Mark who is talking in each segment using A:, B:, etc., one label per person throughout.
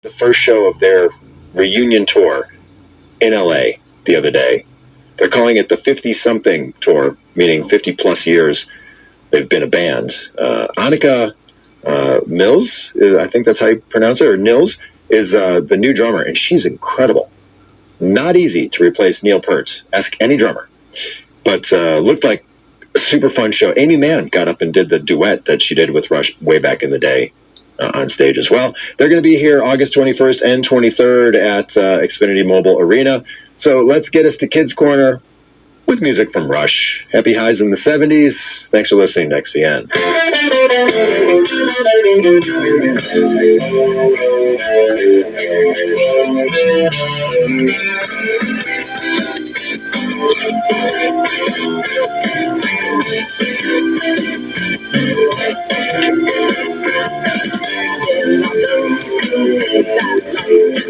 A: the first show of their reunion tour in LA the other day. They're calling it the 50-something tour, meaning 50-plus years they've been a band. Annika Mills, I think that's how you pronounce it, or Nils, is the new drummer, and she's incredible. Not easy to replace Neil Peart. Ask any drummer. But looked like a super fun show. Amy Mann got up and did the duet that she did with Rush way back in the day on stage as well. They're going to be here August 21st and 23rd at Xfinity Mobile Arena. So let's get us to Kids Corner with music from Rush. Happy highs in the 70s. Thanks for listening to XPN.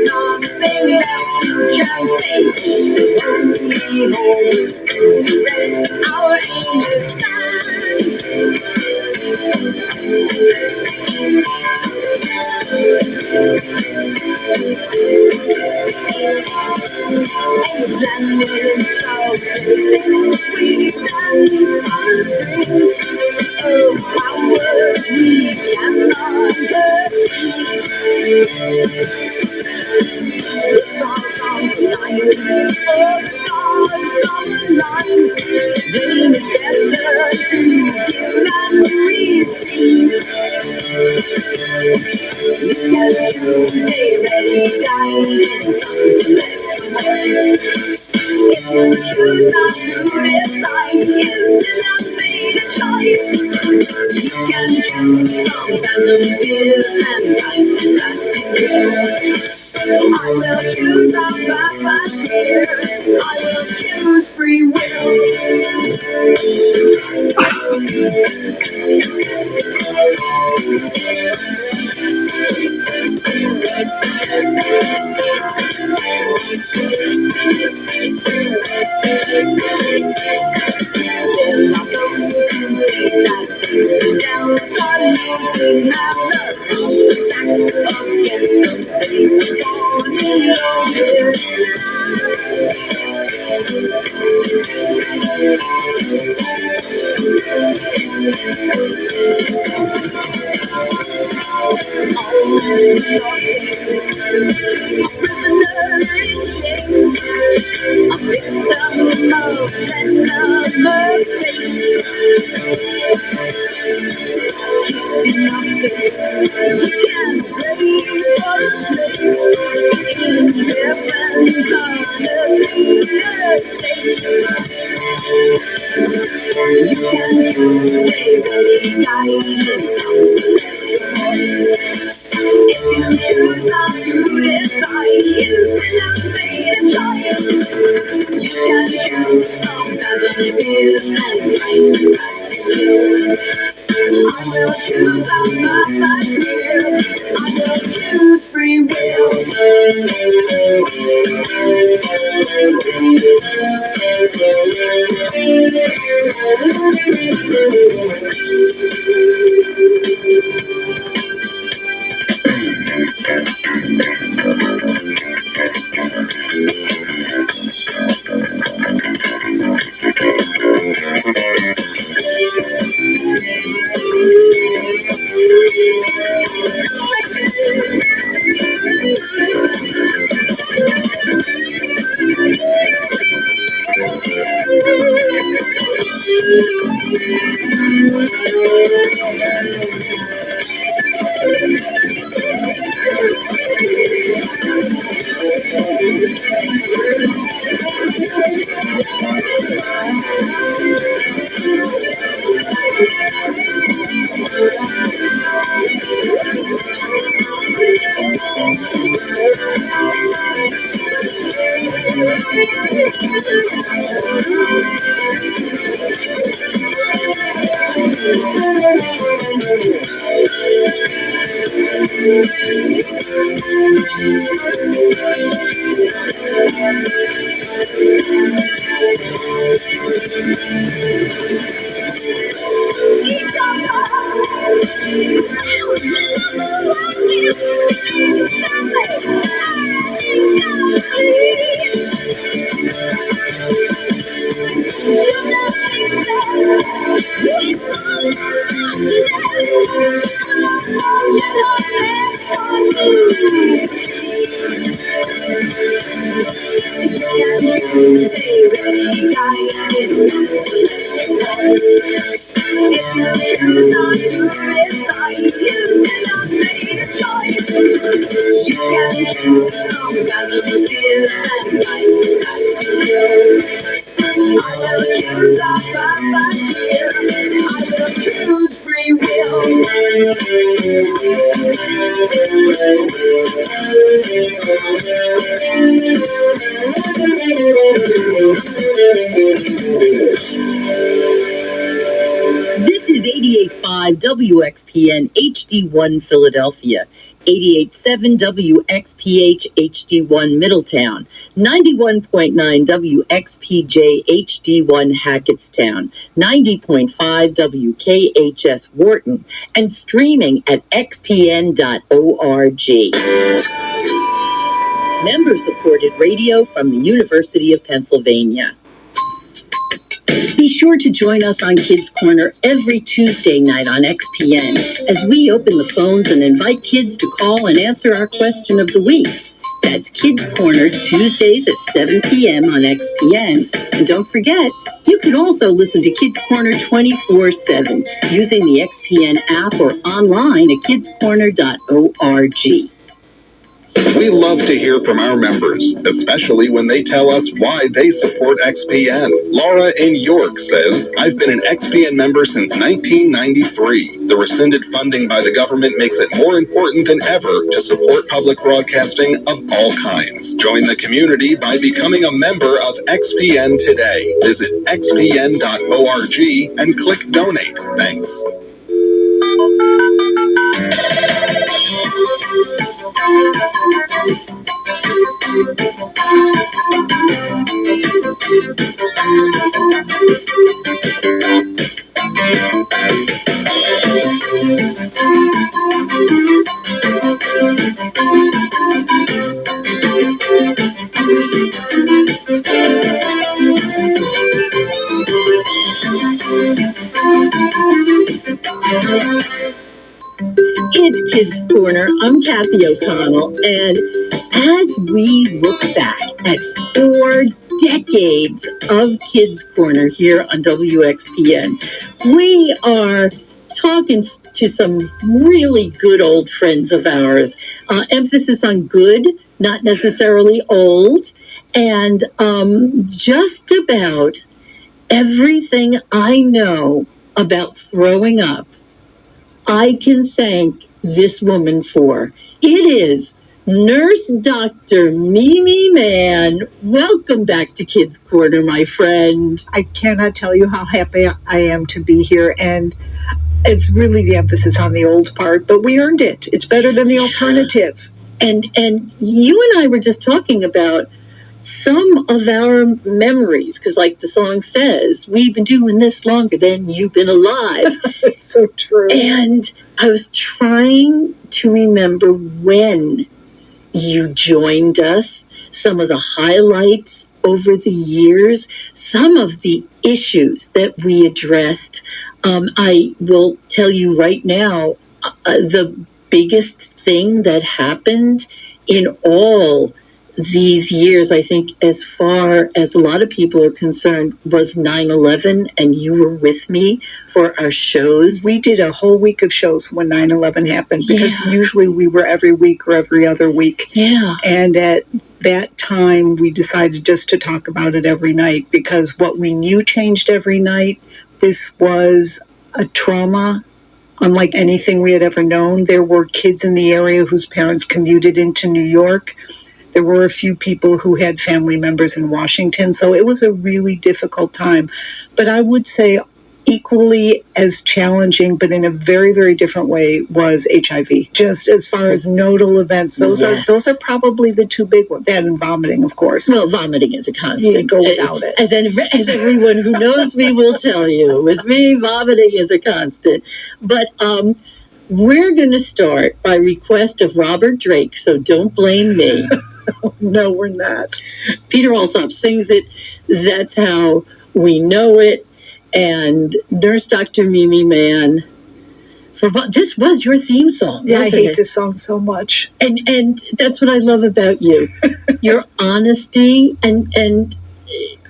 B: Nothing left to chance. Only holes to direct our aimless minds. Landed of things we've done, summer strings of powers we cannot perceive. The stars on the line, oh, the gods on the line. Game is better to give than receive. You can choose a ready guide in some celestial voice. If you choose not to decide, you still have made a choice. You can choose from phantom fears and kindness and fear. I will choose our path clear. I will choose free will. Each of us choose a ready guidance on celestial voice. If you choose not to decide, you still have made a choice. You can choose from fathom fears and guidance at will. I will choose a path that's clear. I will choose free will. This is 88.5 WXPN HD1 Philadelphia, 88.7 WXPH HD1 Middletown, 91.9 WXPJ HD1 Hackettstown, 90.5 WKHS Wharton, and streaming at xpn.org. Member-supported radio from the University of Pennsylvania. Be sure to join us on Kids Corner every Tuesday night on XPN as we open the phones and invite kids to call and answer our question of the week. That's Kids Corner Tuesdays at 7 p.m. on XPN. And don't forget, you can also listen to Kids Corner 24/7 using the XPN app or online at kidscorner.org.
C: We love to hear from our members, especially when they tell us why they support XPN. Laura in York says, I've been an XPN member since 1993. The rescinded funding by the government makes it more important than ever to support public broadcasting of all kinds. Join the community by becoming a member of XPN today. Visit xpn.org and click donate. Thanks.
B: It's Kids Corner. I'm Kathy O Connell, and as we look back at 4 decades of Kids Corner here on WXPN, we are talking to some really good old friends of ours. Emphasis on good, not necessarily old, and just about everything I know about throwing up, I can thank this woman for. It is Nurse Doctor Mimi Mahon. Welcome back to Kids Corner, my friend.
D: I cannot tell you how happy I am to be here, and it's really the emphasis on the old part, but we earned it. It's better than the alternative.
B: And you and I were just talking about some of our memories, because like the song says, we've been doing this longer than you've been alive.
D: It's so true.
B: And I was trying to remember when you joined us, some of the highlights over the years, some of the issues that we addressed. I will tell you right now, the biggest thing that happened in all these years, I think, as far as a lot of people are concerned, was 9/11, and you were with me for our shows.
D: We did a whole week of shows when 9/11 happened, because usually we were every week or every other week.
B: Yeah.
D: And at that time, we decided just to talk about it every night, because what we knew changed every night. This was a trauma unlike anything we had ever known. There were kids in the area whose parents commuted into New York. There were a few people who had family members in Washington, so it was a really difficult time. But I would say equally as challenging, but in a very, very different way, was HIV. Just as far as nodal events, those are probably the two big ones. That and vomiting, of course.
B: Well, vomiting is a constant.
D: You go without it.
B: As everyone who knows me will tell you, with me, vomiting is a constant. But we're going to start by request of Robert Drake, so don't blame me.
D: No, we're not.
B: Peter Alsop sings it. That's how we know it. And Nurse Dr. Mimi Mahon, This was your theme song.
D: Yeah, I
B: wasn't
D: hate
B: it?
D: this song so much.
B: And that's what I love about you. Your honesty and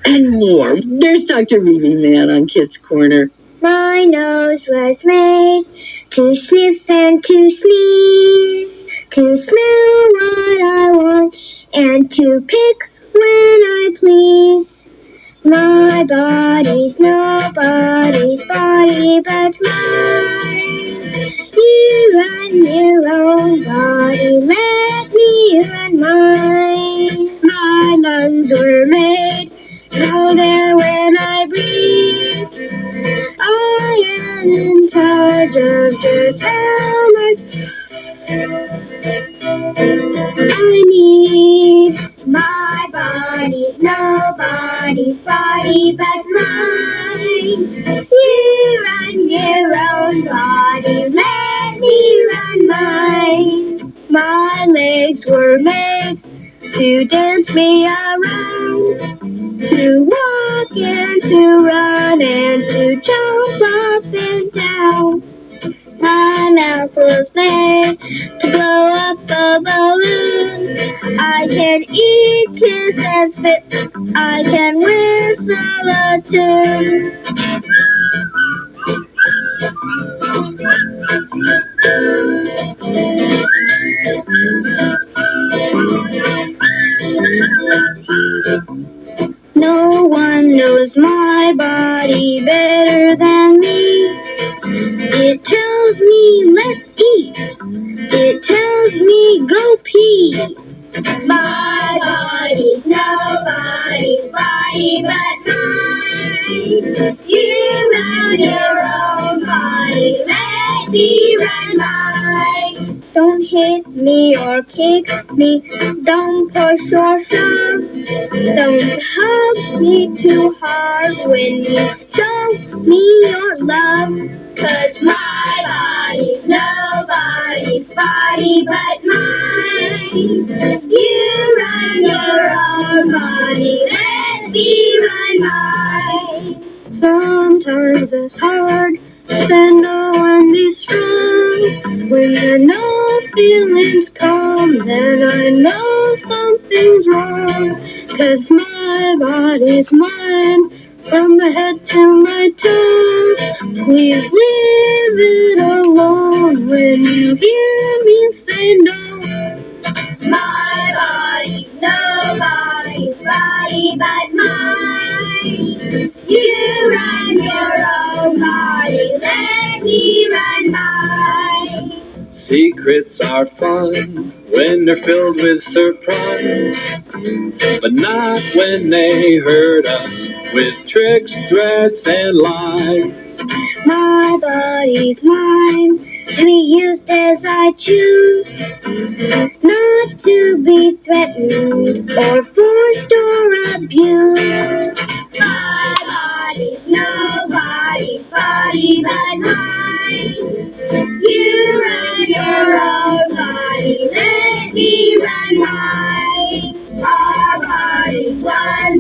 B: more. There's Dr. Mimi Mahon on Kids Corner.
E: My nose was made to sniff and to sneeze, to smell what I want and to pick when I please. My body's nobody's body but mine. You run your own body, let me run mine. My lungs were made to go there when I breathe. I am in charge of just how much I need. My body's nobody's body but mine. You run your own body, let me run mine. My legs were made to dance me around, to walk and to run and to jump up and down. My mouth was made to blow up a balloon. I can eat, kiss, and spit. I can whistle a tune. No one knows my body better than me. It tells me let's eat. It tells me go pee. My body's nobody's body but mine. You run your own body, let me run mine. Don't hit me or kick me, don't push or shove. Don't hug me too hard when you show me your love. 'Cause my body's nobody's body but mine. You run your own body, let me run mine. Sometimes it's hard to stand and be strong. When the no feelings come, then I know something's wrong. 'Cause my body's mine, from the head to my toes. Please leave it alone when you hear me say no. My body's nobody's body but mine. You run your own body, let me run mine.
F: Secrets are fun when they're filled with surprise, but not when they hurt us with tricks, threats, and lies.
E: My body's mine, to be used as I choose, not to be threatened or forced or abused. My body's nobody's body but mine. You run your own body, let me run mine. Our body's one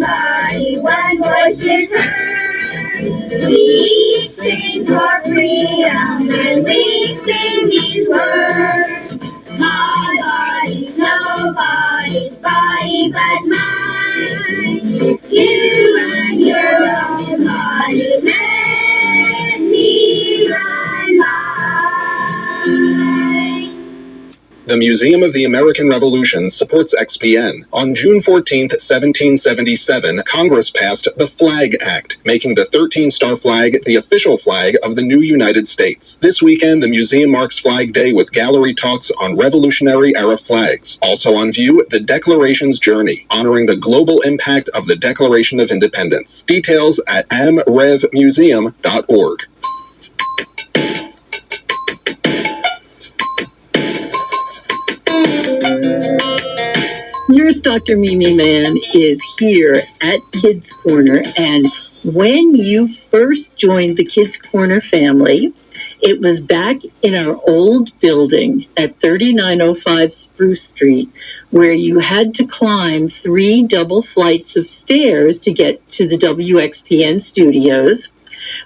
E: voice is heard. We sing for freedom and we sing these words. My body's nobody's body but mine. You run your own body, let me run mine.
C: The Museum of the American Revolution supports XPN. On June 14, 1777, Congress passed the Flag Act, making the 13-star flag the official flag of the new United States. This weekend, the museum marks Flag Day with gallery talks on Revolutionary-era flags. Also on view, the Declaration's Journey, honoring the global impact of the Declaration of Independence. Details at amrevmuseum.org.
B: Nurse Dr. Mimi Mahon is here at Kids Corner, and when you first joined the Kids Corner family, it was back in our old building at 3905 Spruce Street, where you had to climb 3 double flights of stairs to get to the WXPN studios.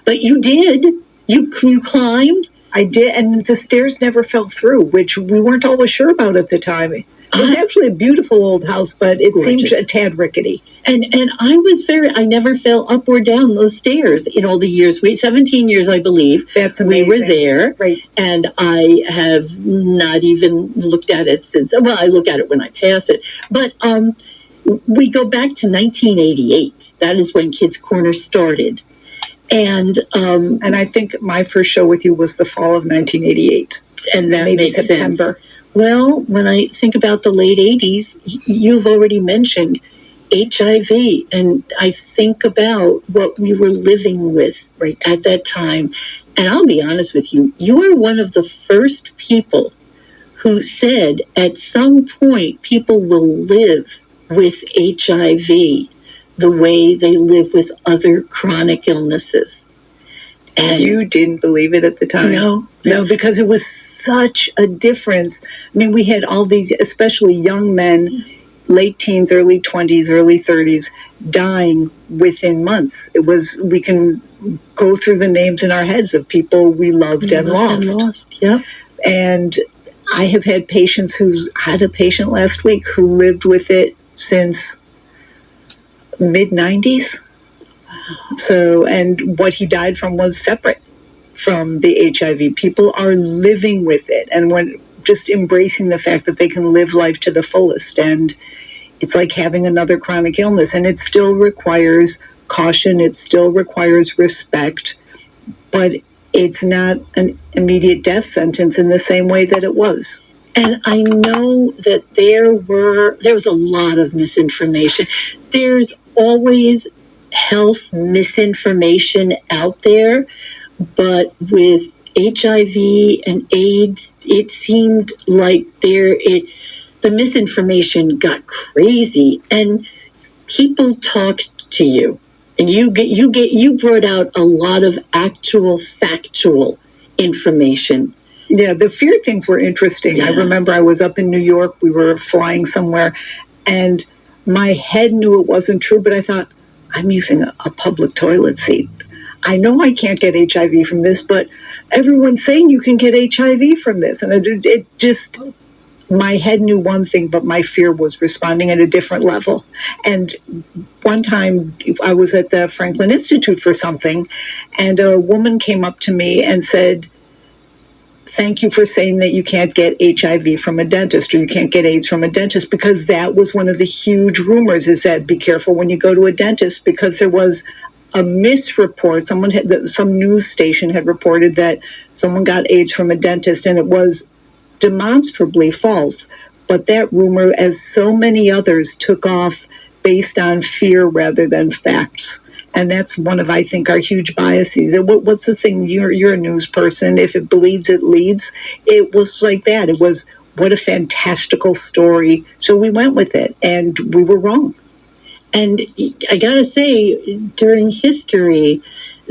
B: But you did. You climbed.
D: I did, and the stairs never fell through, which we weren't always sure about at the time. It was actually a beautiful old house, but it
B: Gorgeous.
D: seemed a tad rickety.
B: And I never fell up or down those stairs in all the years. 17 years, I believe.
D: That's amazing.
B: We were there.
D: Right.
B: And I have not even looked at it since. Well, I look at it when I pass it. But we go back to 1988. That is when Kids Corner started. And
D: I think my first show with you was the fall of 1988.
B: And that
D: maybe
B: makes
D: September.
B: Sense. Well, when I think about the late 80s, you've already mentioned HIV, and I think about what we were living with at that time. And I'll be honest with you, you are one of the first people who said at some point people will live with HIV the way they live with other chronic illnesses.
D: And you didn't believe it at the time? No, because it was such a difference. I mean, we had all these, especially young men, late teens, early 20s, early 30s, dying within months. It was, we can go through the names in our heads of people we loved and lost.
B: Yeah.
D: And I have had patients had a patient last week who lived with it since mid-90s. So, and what he died from was separate from the HIV. People are living with it, and when just embracing the fact that they can live life to the fullest. And it's like having another chronic illness, and it still requires caution. It still requires respect, but it's not an immediate death sentence in the same way that it was.
B: And I know that there was a lot of misinformation. There's always health misinformation out there, but with HIV and AIDS, it seemed like the misinformation got crazy, and people talked to you, and you brought out a lot of actual factual information.
D: Yeah, the fear things were interesting. Yeah. I remember I was up in New York. We were flying somewhere, and my head knew it wasn't true, but I thought, I'm using a public toilet seat. I know I can't get HIV from this, but everyone's saying you can get HIV from this. And it just, my head knew one thing, but my fear was responding at a different level. And one time I was at the Franklin Institute for something, and a woman came up to me and said, thank you for saying that you can't get HIV from a dentist, or you can't get AIDS from a dentist, because that was one of the huge rumors, is that be careful when you go to a dentist, because there was a misreport. Some news station had reported that someone got AIDS from a dentist, and it was demonstrably false. But that rumor, as so many others, took off based on fear rather than facts. And that's one of, I think, our huge biases. What's the thing? You're a news person. If it bleeds, it leads. It was like that. It was, what a fantastical story. So we went with it, and we were wrong.
B: And I gotta say, during history,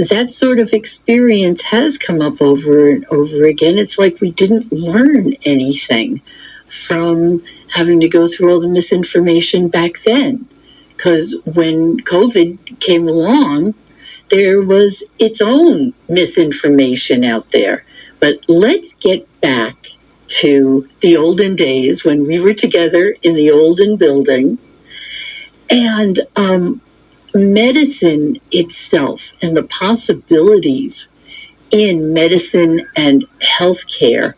B: that sort of experience has come up over and over again. It's like we didn't learn anything from having to go through all the misinformation back then. Because when COVID came along, there was its own misinformation out there. But let's get back to the olden days when we were together in the olden building. And medicine itself and the possibilities in medicine and healthcare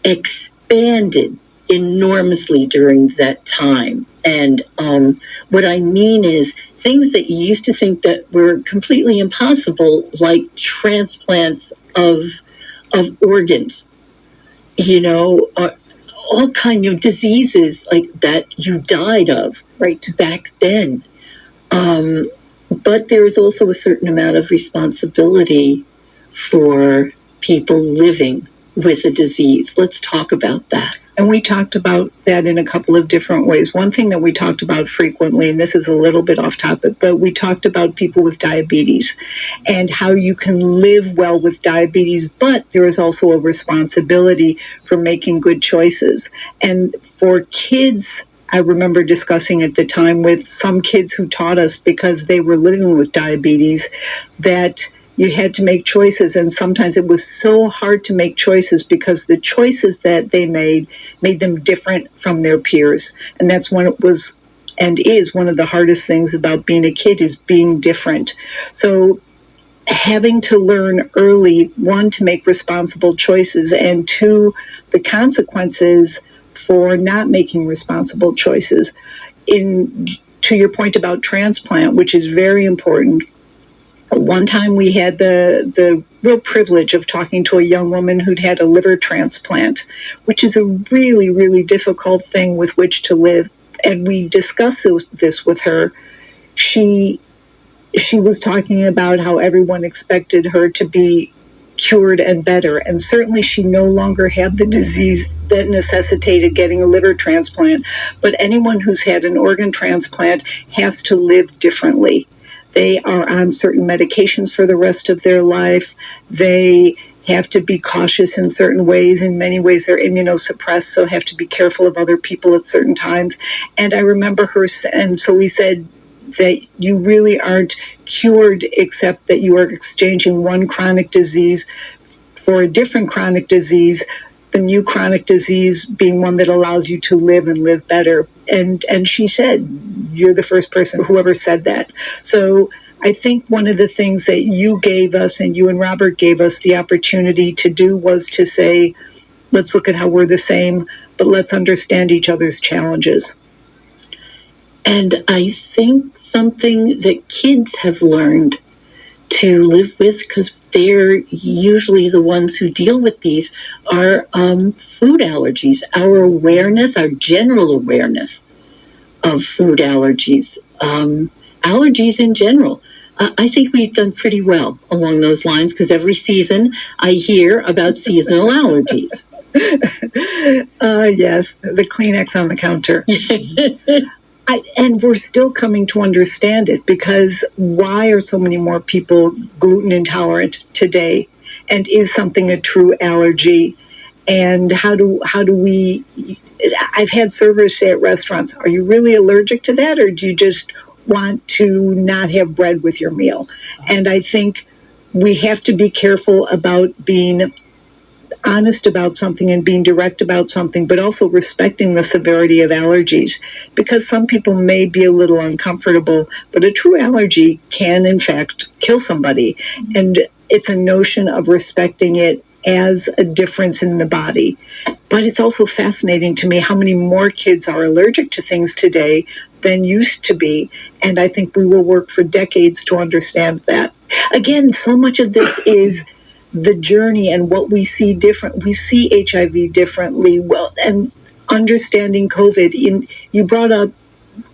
B: expanded enormously during that time. And what I mean is things that you used to think that were completely impossible, like transplants of organs, all kinds of diseases like that you died of back then. But there is also a certain amount of responsibility for people living with a disease. Let's talk about that.
D: And we talked about that in a couple of different ways. One thing that we talked about frequently, and this is a little bit off topic, but we talked about people with diabetes and how you can live well with diabetes, but there is also a responsibility for making good choices. And for kids, I remember discussing at the time with some kids who taught us, because they were living with diabetes, that you had to make choices, and sometimes it was so hard to make choices because the choices that they made them different from their peers. And that's when it was and is one of the hardest things about being a kid, is being different. So having to learn early, one, to make responsible choices, and two, the consequences for not making responsible choices. To your point about transplant, which is very important, one time we had the real privilege of talking to a young woman who'd had a liver transplant, which is a really, really difficult thing with which to live. And we discussed this with her. She was talking about how everyone expected her to be cured and better. And certainly she no longer had the disease that necessitated getting a liver transplant. But anyone who's had an organ transplant has to live differently. They are on certain medications for the rest of their life. They have to be cautious in certain ways. In many ways, they're immunosuppressed, so have to be careful of other people at certain times. And I remember her, and so we said that you really aren't cured, except that you are exchanging one chronic disease for a different chronic disease, the new chronic disease being one that allows you to live and live better. And she said, you're the first person who ever said that. So I think one of the things that you gave us, and you and Robert gave us the opportunity to do, was to say, let's look at how we're the same, but let's understand each other's challenges.
G: And I think something that kids have learned to live with, because they're usually the ones who deal with these, are food allergies. Our awareness, our general awareness of food allergies, allergies in general. I think we've done pretty well along those lines, because every season I hear about seasonal allergies.
D: Yes, the Kleenex on the counter. And we're still coming to understand it, because why are so many more people gluten intolerant today? And is something a true allergy? And how do we, I've had servers say at restaurants, are you really allergic to that? Or do you just want to not have bread with your meal? And I think we have to be careful about being honest about something and being direct about something, but also respecting the severity of allergies, because some people may be a little uncomfortable, but a true allergy can in fact kill somebody. And it's a notion of respecting it as a difference in the body. But it's also fascinating to me how many more kids are allergic to things today than used to be. And I think we will work for decades to understand that. Again, so much of this is the journey and what we see different. We see HIV differently. Well, and understanding COVID. You brought up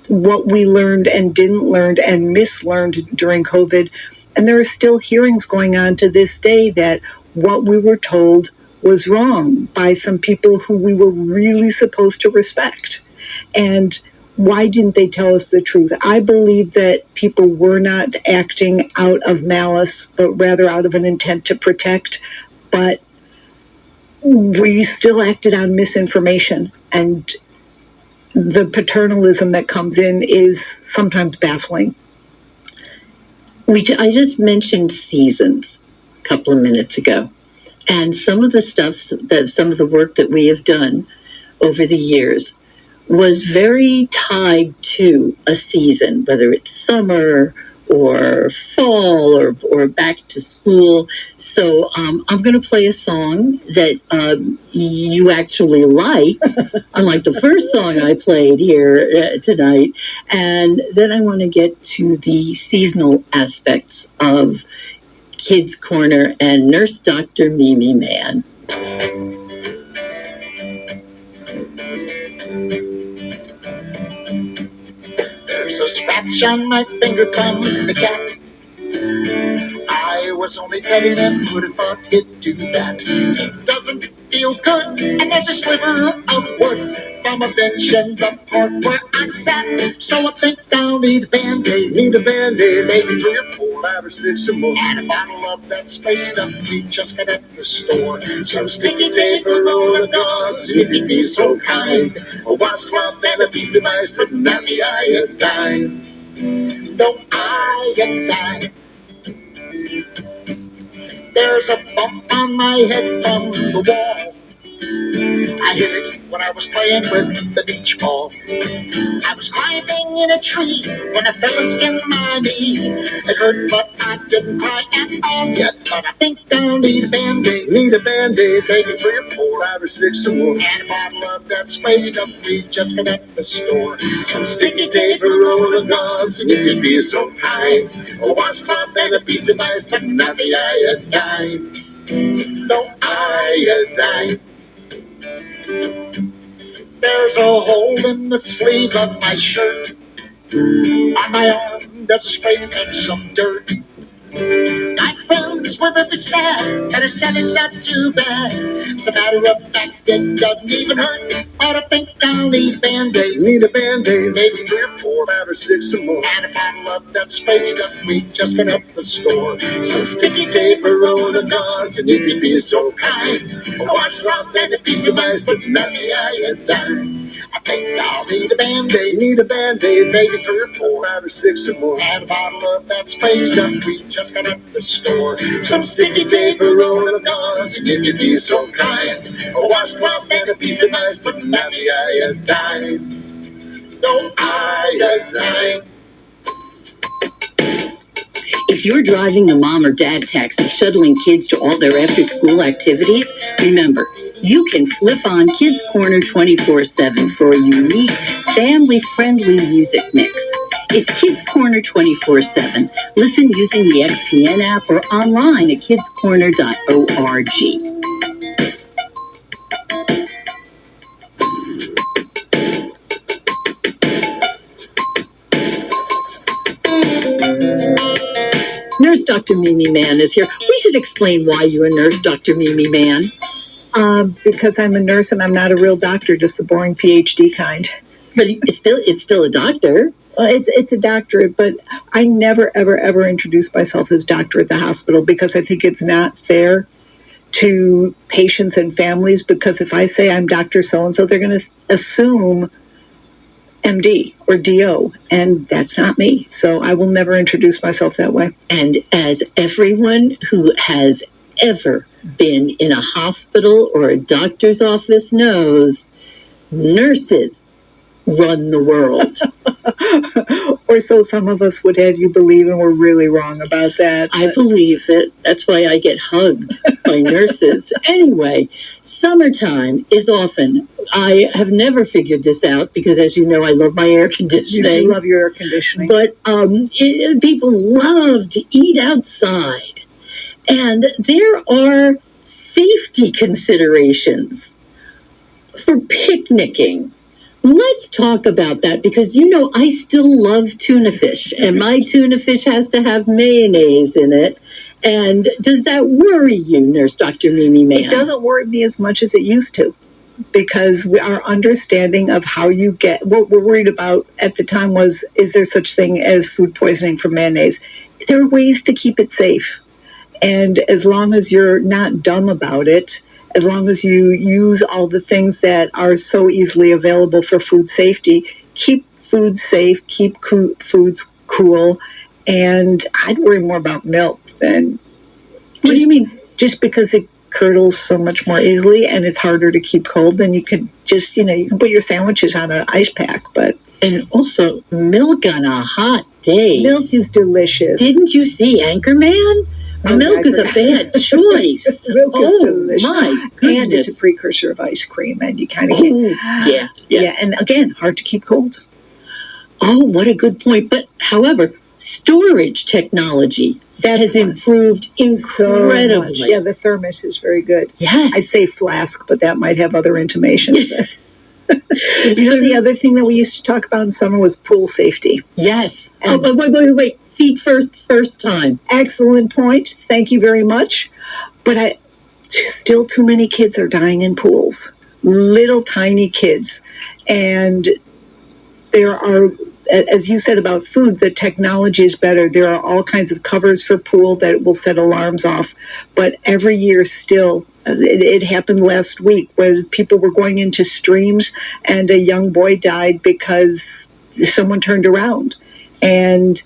D: what we learned and didn't learn and mislearned during COVID. And there are still hearings going on to this day that what we were told was wrong by some people who we were really supposed to respect. And why didn't they tell us the truth? I believe that people were not acting out of malice, but rather out of an intent to protect. But we still acted on misinformation. And the paternalism that comes in is sometimes baffling.
G: I just mentioned seasons a couple of minutes ago. And some of the work that we have done over the years was very tied to a season, whether it's summer or fall or back to school. So I'm going to play a song that you actually like, unlike the first song I played here tonight. And then I want to get to the seasonal aspects of Kids Corner and Nurse Dr. Mimi Mahon.
B: There's a scratch on my finger from the cat. I was only petting him, who'd have thought he'd do that? It doesn't feel good, and there's a sliver of wood from a bench in the park where I sat. So I think I'll need a Band-Aid, maybe 3 or 4, 5 or 6 or more, and a bottle of that spray stuff we just got at the store. Some sticky tape, a roll of gauze, and if you'd be so kind, a washcloth and a piece of ice, but not the iodine. No iodine. There's a bump on my head from the wall. I hit it when I was playing with the beach ball. I was climbing in a tree when I fell and skinned my knee. It hurt, but I didn't cry at all yet. But I think I'll need a Band-Aid. Need a Band-Aid, maybe 3 or 4, 5 or 6 or more. And a bottle of that spray stuff we just got at the store. Some sticky tape, a roll of gauze, and you could be so kind. A washcloth and a piece of ice, but not the iodine. No iodine. There's a hole in the sleeve of my shirt. On my arm, there's a spray and some dirt. My friends were very sad, and I said it's not too bad. As a matter of fact, it doesn't even hurt. But I think I'll need a Band-Aid. Need a Band-Aid, maybe 3 or 4, 5 or 6 or more. And a bottle of that spray stuff we just got at the store. Some sticky tape, a roll of gauze, and you could be so kind. A washcloth and a piece of ice, but not the iodine. I think I'll need a Band-Aid. Need a Band-Aid, maybe 3 or 4, 5 or 6 or more. And a bottle of that spray stuff we just got at the store. Some sticky tape, a roll of gauze, and you could be so kind. A washcloth and a piece of ice, but not the iodine. No iodine.
G: If you're driving the mom or dad taxi shuttling kids to all their after-school activities, remember, you can flip on Kids Corner 24/7 for a unique, family-friendly music mix. It's Kids Corner 24/7. Listen using the XPN app or online at kidscorner.org. Nurse Dr. Mimi Mahon is here. We should explain why you're a nurse, Dr. Mimi Mahon.
D: Because I'm a nurse and I'm not a real doctor, just the boring PhD kind.
G: But it's still a doctor.
D: Well, it's a doctorate, but I never, ever, ever introduce myself as doctor at the hospital because I think it's not fair to patients and families, because if I say I'm Dr. So-and-so, they're going to assume MD or DO, and that's not me. So I will never introduce myself that way.
G: And as everyone who has ever been in a hospital or a doctor's office knows, nurses run the world.
D: Or so some of us would have you believe, and we're really wrong about that.
G: I believe it. That's why I get hugged by nurses. Anyway, summertime is often, I have never figured this out because, as you know, I love my air conditioning.
D: You do love your air conditioning.
G: But people love to eat outside. And there are safety considerations for picnicking. Let's talk about that because, you know, I still love tuna fish, and my tuna fish has to have mayonnaise in it. And does that worry you, Nurse Dr. Mimi Mahon?
D: It doesn't worry me as much as it used to, because our understanding of how you get, what we're worried about at the time was, is there such thing as food poisoning from mayonnaise? There are ways to keep it safe. And as long as you're not dumb about it, as long as you use all the things that are so easily available for food safety, keep food safe, keep foods cool. And I'd worry more about milk than...
G: What do you mean?
D: Just because it curdles so much more easily and it's harder to keep cold, then you could just, you can put your sandwiches on an ice pack. But
G: and also, milk on a hot day.
D: Milk is delicious.
G: Didn't you see Anchorman? Milk is a bad choice.
D: Milk is delicious.
G: My goodness.
D: And it's a precursor of ice cream, and you kind of
G: get...
D: Yeah, and again, hard to keep cold.
G: Oh, what a good point. But, however, storage technology that has improved incredibly.
D: So yeah, the thermos is very good.
G: Yes.
D: I'd say flask, but that might have other intimations. The other thing that we used to talk about in summer was pool safety.
G: Yes.
D: And
G: Wait. Feet first time.
D: Excellent point. Thank you very much. But still too many kids are dying in pools. Little tiny kids. And there are, as you said about food, the technology is better. There are all kinds of covers for pool that will set alarms off. But every year still, it happened last week where people were going into streams and a young boy died because someone turned around. And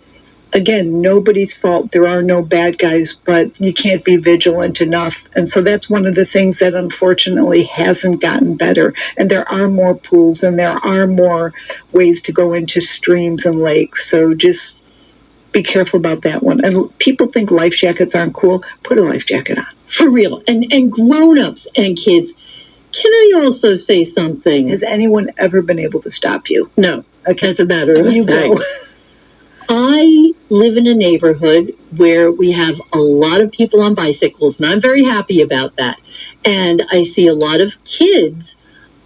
D: again, nobody's fault. There are no bad guys, but you can't be vigilant enough. And so that's one of the things that unfortunately hasn't gotten better. And there are more pools and there are more ways to go into streams and lakes. So just be careful about that one. And people think life jackets aren't cool. Put a life jacket on.
G: For real. And grown-ups and kids. Can I also say something?
D: Has anyone ever been able to stop you?
G: No.
D: Okay.
G: As a matter of
D: You
G: fact.
D: go.
G: I live in a neighborhood where we have a lot of people on bicycles, and I'm very happy about that. And I see a lot of kids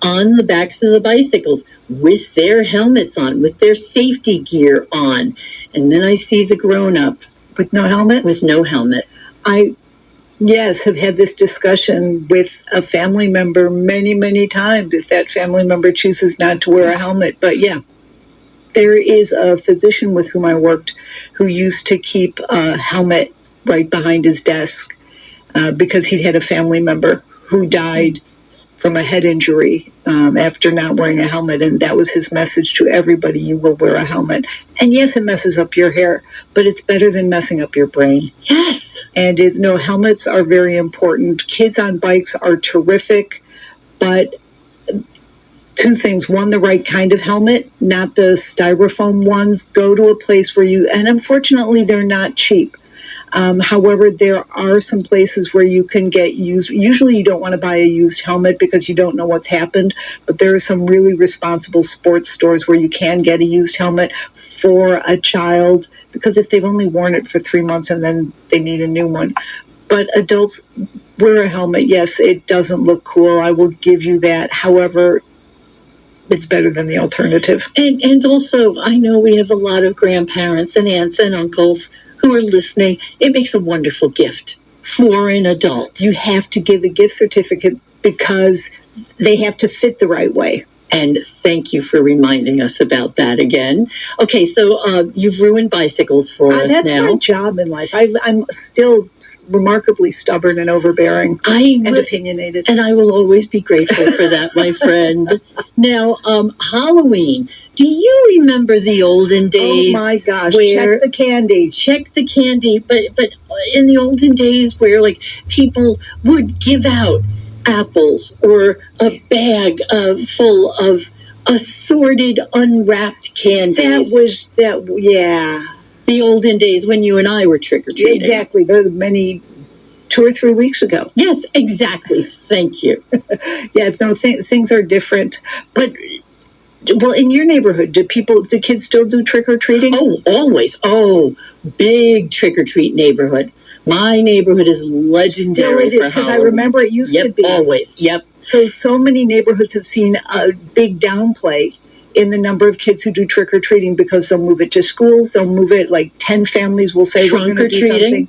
G: on the backs of the bicycles with their helmets on, with their safety gear on. And then I see the grown-up
D: With no helmet?
G: with no helmet.
D: I, yes, have had this discussion with a family member many, many times if that family member chooses not to wear a helmet. But yeah, there is a physician with whom I worked who used to keep a helmet right behind his desk because he'd had a family member who died from a head injury after not wearing a helmet. And that was his message to everybody: you will wear a helmet. And yes, it messes up your hair, but it's better than messing up your brain.
G: Yes.
D: And helmets are very important. Kids on bikes are terrific, but two things. One, the right kind of helmet, not the styrofoam ones. Go to a place where and unfortunately, they're not cheap. However, there are some places where you can get used. Usually you don't want to buy a used helmet because you don't know what's happened, but there are some really responsible sports stores where you can get a used helmet for a child, because if they've only worn it for 3 months and then they need a new one. But adults, wear a helmet. Yes, it doesn't look cool. I will give you that. However, it's better than the alternative.
G: And also, I know we have a lot of grandparents and aunts and uncles who are listening. It makes a wonderful gift for an adult.
D: You have to give a gift certificate because they have to fit the right way.
G: And thank you for reminding us about that again. Okay, so you've ruined bicycles for us
D: that's
G: now.
D: That's my job in life. I'm still remarkably stubborn and overbearing and opinionated.
G: And I will always be grateful for that, my friend. Now, Halloween. Do you remember the olden days?
D: Oh my gosh! Check the candy.
G: Check the candy. But in the olden days, where like people would give out apples or a bag full of assorted unwrapped candies.
D: Yeah.
G: The olden days when you and I were trick-or-treating.
D: Exactly. 2 or 3 weeks ago.
G: Yes, exactly. Thank you.
D: Yeah, no, things are different. But, well, in your neighborhood, do kids still do trick-or-treating?
G: Oh, always. Oh, big trick-or-treat neighborhood. My neighborhood is legendary.
D: Still it is, because I remember it used to be.
G: Always. Yep.
D: So many neighborhoods have seen a big downplay in the number of kids who do trick-or-treating because they'll move it to schools. They'll move it, like 10 families will say, we're going to do something.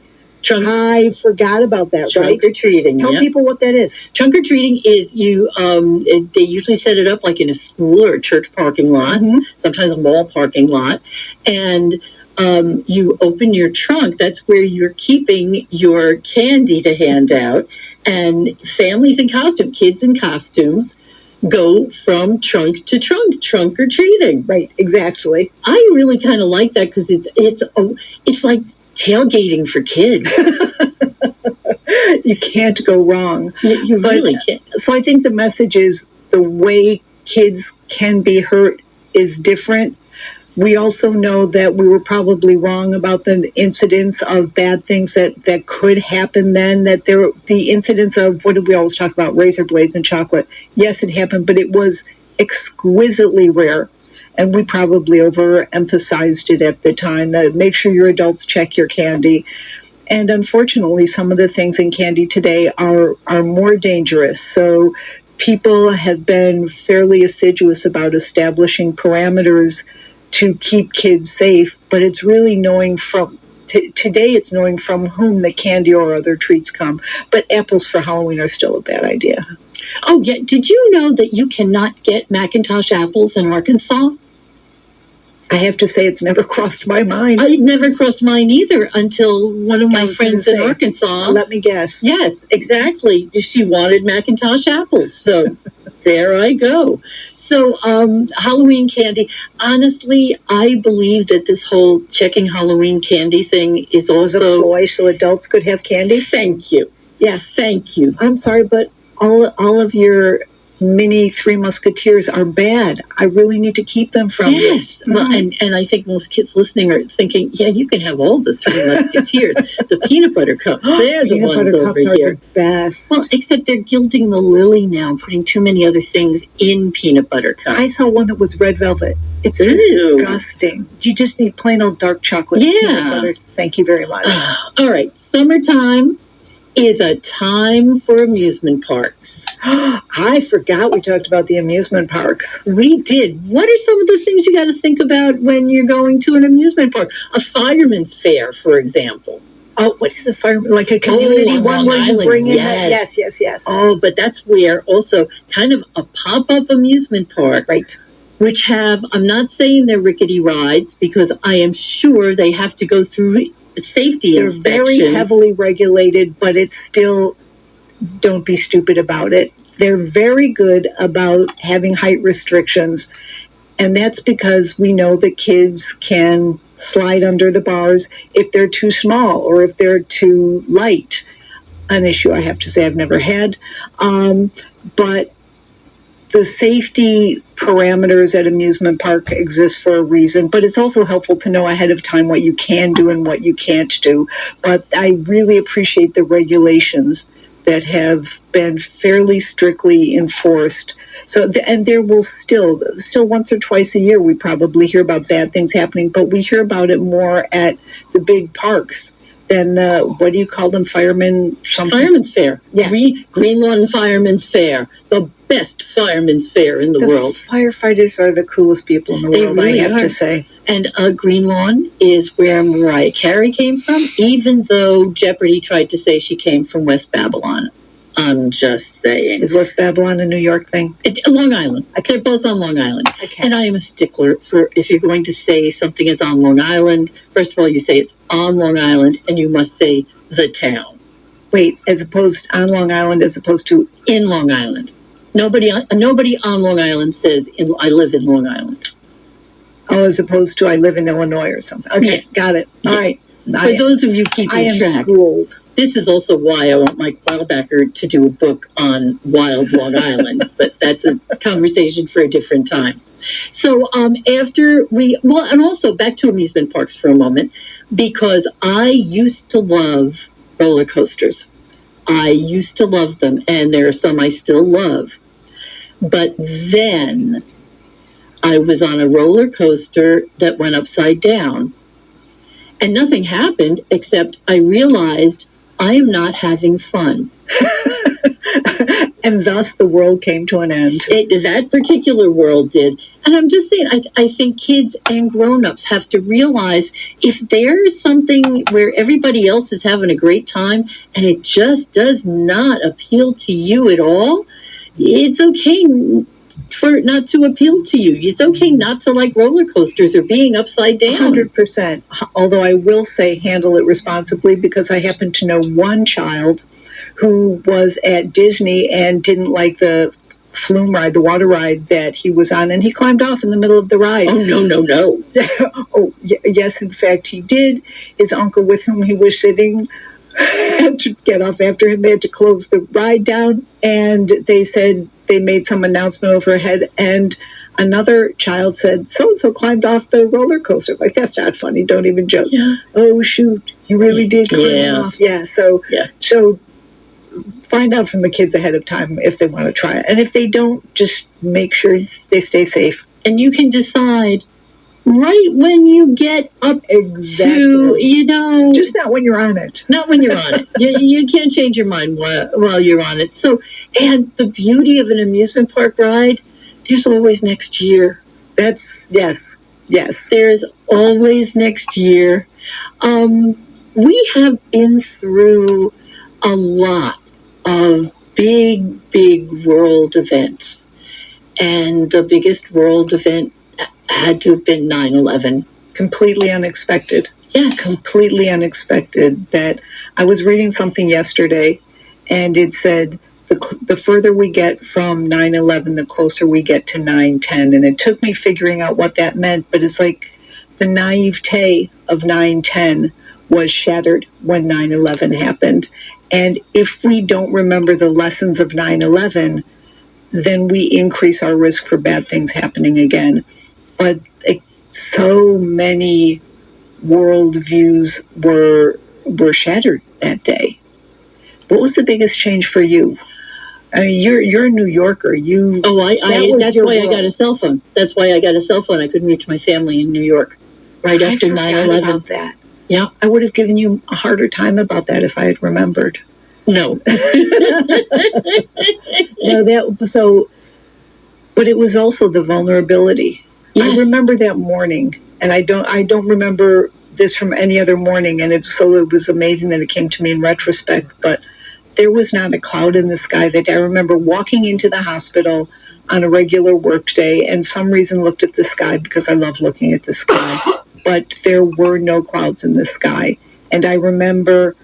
D: I forgot about that, right?
G: Trunk-or-treating.
D: Tell people what that is.
G: Trunk-or-treating is they usually set it up like in a school or a church parking lot, sometimes a mall parking lot. And you open your trunk. That's where you're keeping your candy to hand out. And families in costume, kids in costumes, go from trunk to trunk, trunk-or-treating.
D: Right, exactly.
G: I really kind of like that because it's like tailgating for kids.
D: You can't go wrong.
G: You really can't.
D: So I think the message is the way kids can be hurt is different. We also know that we were probably wrong about the incidents of bad things that could happen then, the incidents of, what did we always talk about, razor blades and chocolate. Yes, it happened, but it was exquisitely rare. And we probably overemphasized it at the time, that make sure your adults check your candy. And unfortunately, some of the things in candy today are more dangerous. So people have been fairly assiduous about establishing parameters to keep kids safe, but it's really knowing today it's knowing from whom the candy or other treats come. But apples for Halloween are still a bad idea.
G: Oh, yeah. Did you know that you cannot get Macintosh apples in Arkansas?
D: I have to say it's never crossed my mind.
G: It never crossed mine either until one of my friends in Arkansas.
D: Let me guess.
G: Yes, exactly. She wanted Macintosh apples. So there I go. So, Halloween candy. Honestly, I believe that this whole checking Halloween candy thing is
D: Was a
G: also
D: ploy so adults could have candy.
G: Thank you.
D: Yeah.
G: Thank you.
D: I'm sorry, but all of your mini Three Musketeers are bad. I really need to keep them from you.
G: Yes. Well, and I think most kids listening are thinking, yeah, you can have all the Three Musketeers. The peanut butter cups, they're the
D: Peanut
G: ones
D: butter
G: over
D: cups are
G: here.
D: the best.
G: Well, except they're gilding the lily now, putting too many other things in peanut butter cups.
D: I saw one that was red velvet. It's
G: Ew.
D: disgusting. You just need plain old dark chocolate peanut butter. Thank you very much.
G: All right. Summertime is a time for amusement parks.
D: I forgot we talked about the amusement parks.
G: We did. What are some of the things you got to think about when you're going to an amusement park? A fireman's fair, for example.
D: Oh, what is a fireman? Like a community one where you bring in that? Yes.
G: Oh, but that's where also kind of a pop-up amusement park.
D: Right.
G: Which have, I'm not saying they're rickety rides because I am sure they have to go through safety inspections.
D: They're very heavily regulated, but it's still, don't be stupid about it. They're very good about having height restrictions. And that's because we know that kids can slide under the bars if they're too small or if they're too light. An issue I have to say I've never had. But the safety parameters at amusement park exist for a reason, but it's also helpful to know ahead of time what you can do and what you can't do. But I really appreciate the regulations that have been fairly strictly enforced. So, and there will still once or twice a year, we probably hear about bad things happening, but we hear about it more at the big parks than the, what do you call them, firemen's
G: fair.
D: Yeah.
G: Green Lawn Fireman's Fair, the best fireman's fair in the world.
D: Firefighters are the coolest people in the world,
G: really
D: I have
G: are.
D: to say.
G: And Green Lawn is where Mariah Carey came from, even though Jeopardy tried to say she came from West Babylon. I'm just saying.
D: Is West Babylon a New York thing?
G: Long Island. They're both on Long Island.
D: Okay.
G: And I am a stickler for, if you're going to say something is on Long Island, first of all, you say it's on Long Island, and you must say the town.
D: Wait, as opposed on Long Island, as opposed to
G: in Long Island. Nobody on Long Island says I live in Long Island.
D: Oh, as opposed to I live in Illinois or something. Okay, yeah. Got it. All right.
G: For those of you keeping track,
D: I am schooled.
G: This is also why I want Mike Wildbacker to do a book on wild Long Island, but that's a conversation for a different time. So after and also back to amusement parks for a moment, because I used to love roller coasters. I used to love them, and there are some I still love. But then I was on a roller coaster that went upside down, and nothing happened except I realized I am not having fun.
D: And thus the world came to an end.
G: That particular world did. And I'm just saying, I think kids and grown-ups have to realize if there's something where everybody else is having a great time and it just does not appeal to you at all, it's okay for it not to appeal to you. It's okay not to like roller coasters or being upside down.
D: 100%. Although I will say handle it responsibly, because I happen to know one child who was at Disney and didn't like the flume ride, the water ride that he was on, and he climbed off in the middle of the ride.
G: Oh, no.
D: Oh, yes, in fact, he did. His uncle with whom he was sitting had to get off after him. They had to close the ride down, and they said they made some announcement overhead, and another child said, so-and-so climbed off the roller coaster. Like, that's not funny. Don't even joke.
G: Yeah.
D: Oh, shoot. You really did climb off. Yeah, so find out from the kids ahead of time if they want to try it. And if they don't, just make sure they stay safe.
G: And you can decide right when you get up to,
D: just not when you're on it.
G: Not when you're on it. You can't change your mind while you're on it. So, and the beauty of an amusement park ride, there's always next year.
D: Yes.
G: There's always next year. We have been through a lot of big world events. And the biggest world event had to have been 9/11.
D: Completely unexpected.
G: Yes.
D: Completely unexpected. That I was reading something yesterday, and it said the the further we get from 9/11, the closer we get to 9/10. And it took me figuring out what that meant, but it's like the naivete of 9/10 was shattered when 9/11 happened. And if we don't remember the lessons of 9/11, then we increase our risk for bad things happening again. But so many worldviews were shattered that day. What was the biggest change for you? I mean, you're a New Yorker.
G: That's why I got a cell phone. That's why I got a cell phone. I couldn't reach my family in New York right after 9/11.
D: About that.
G: Yeah,
D: I would have given you a harder time about that if I had remembered.
G: No.
D: But it was also the vulnerability.
G: Yes.
D: I remember that morning, and I don't remember this from any other morning, and it was amazing that it came to me in retrospect, but there was not a cloud in the sky that day. I remember walking into the hospital on a regular work day, and some reason looked at the sky because I love looking at the sky, but there were no clouds in the sky. And I remember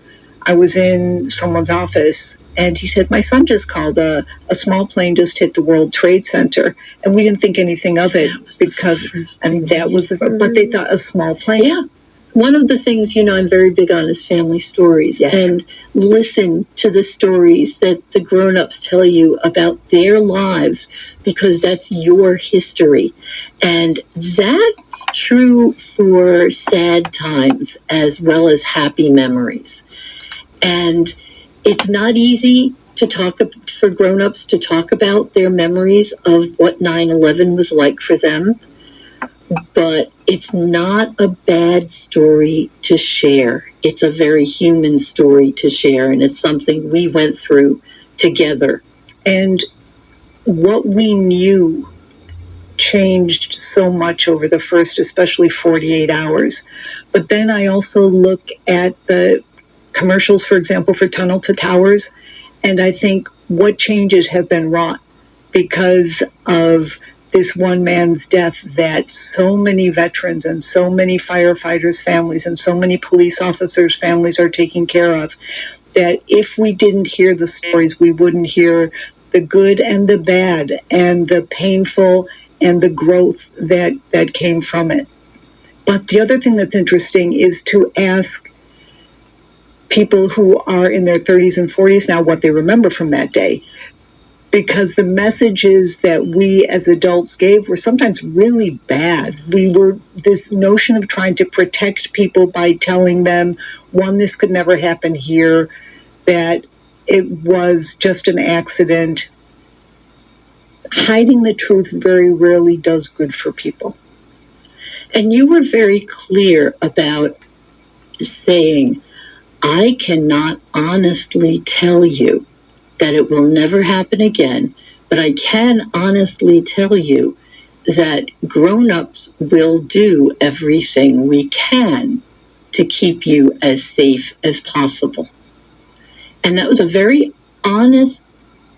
D: I was in someone's office, and he said, my son just called, a small plane just hit the World Trade Center, and we didn't think anything of it because, but they thought a small plane.
G: Yeah. One of the things, I'm very big on is family stories.
D: Yes.
G: And listen to the stories that the grown-ups tell you about their lives, because that's your history. And that's true for sad times as well as happy memories. And it's not easy for grown-ups to talk about their memories of what 9/11 was like for them. But it's not a bad story to share. It's a very human story to share, and it's something we went through together.
D: And what we knew changed so much over the first, especially 48 hours. But then I also look at the commercials, for example, for Tunnel to Towers, and I think what changes have been wrought because of this one man's death, that so many veterans and so many firefighters' families and so many police officers' families are taken care of, that if we didn't hear the stories, we wouldn't hear the good and the bad and the painful and the growth that came from it. But the other thing that's interesting is to ask people who are in their 30s and 40s now what they remember from that day. Because the messages that we as adults gave were sometimes really bad. We were this notion of trying to protect people by telling them, one, this could never happen here, that it was just an accident. Hiding the truth very rarely does good for people.
G: And you were very clear about saying, I cannot honestly tell you that it will never happen again, but I can honestly tell you that grown-ups will do everything we can to keep you as safe as possible. And that was a very honest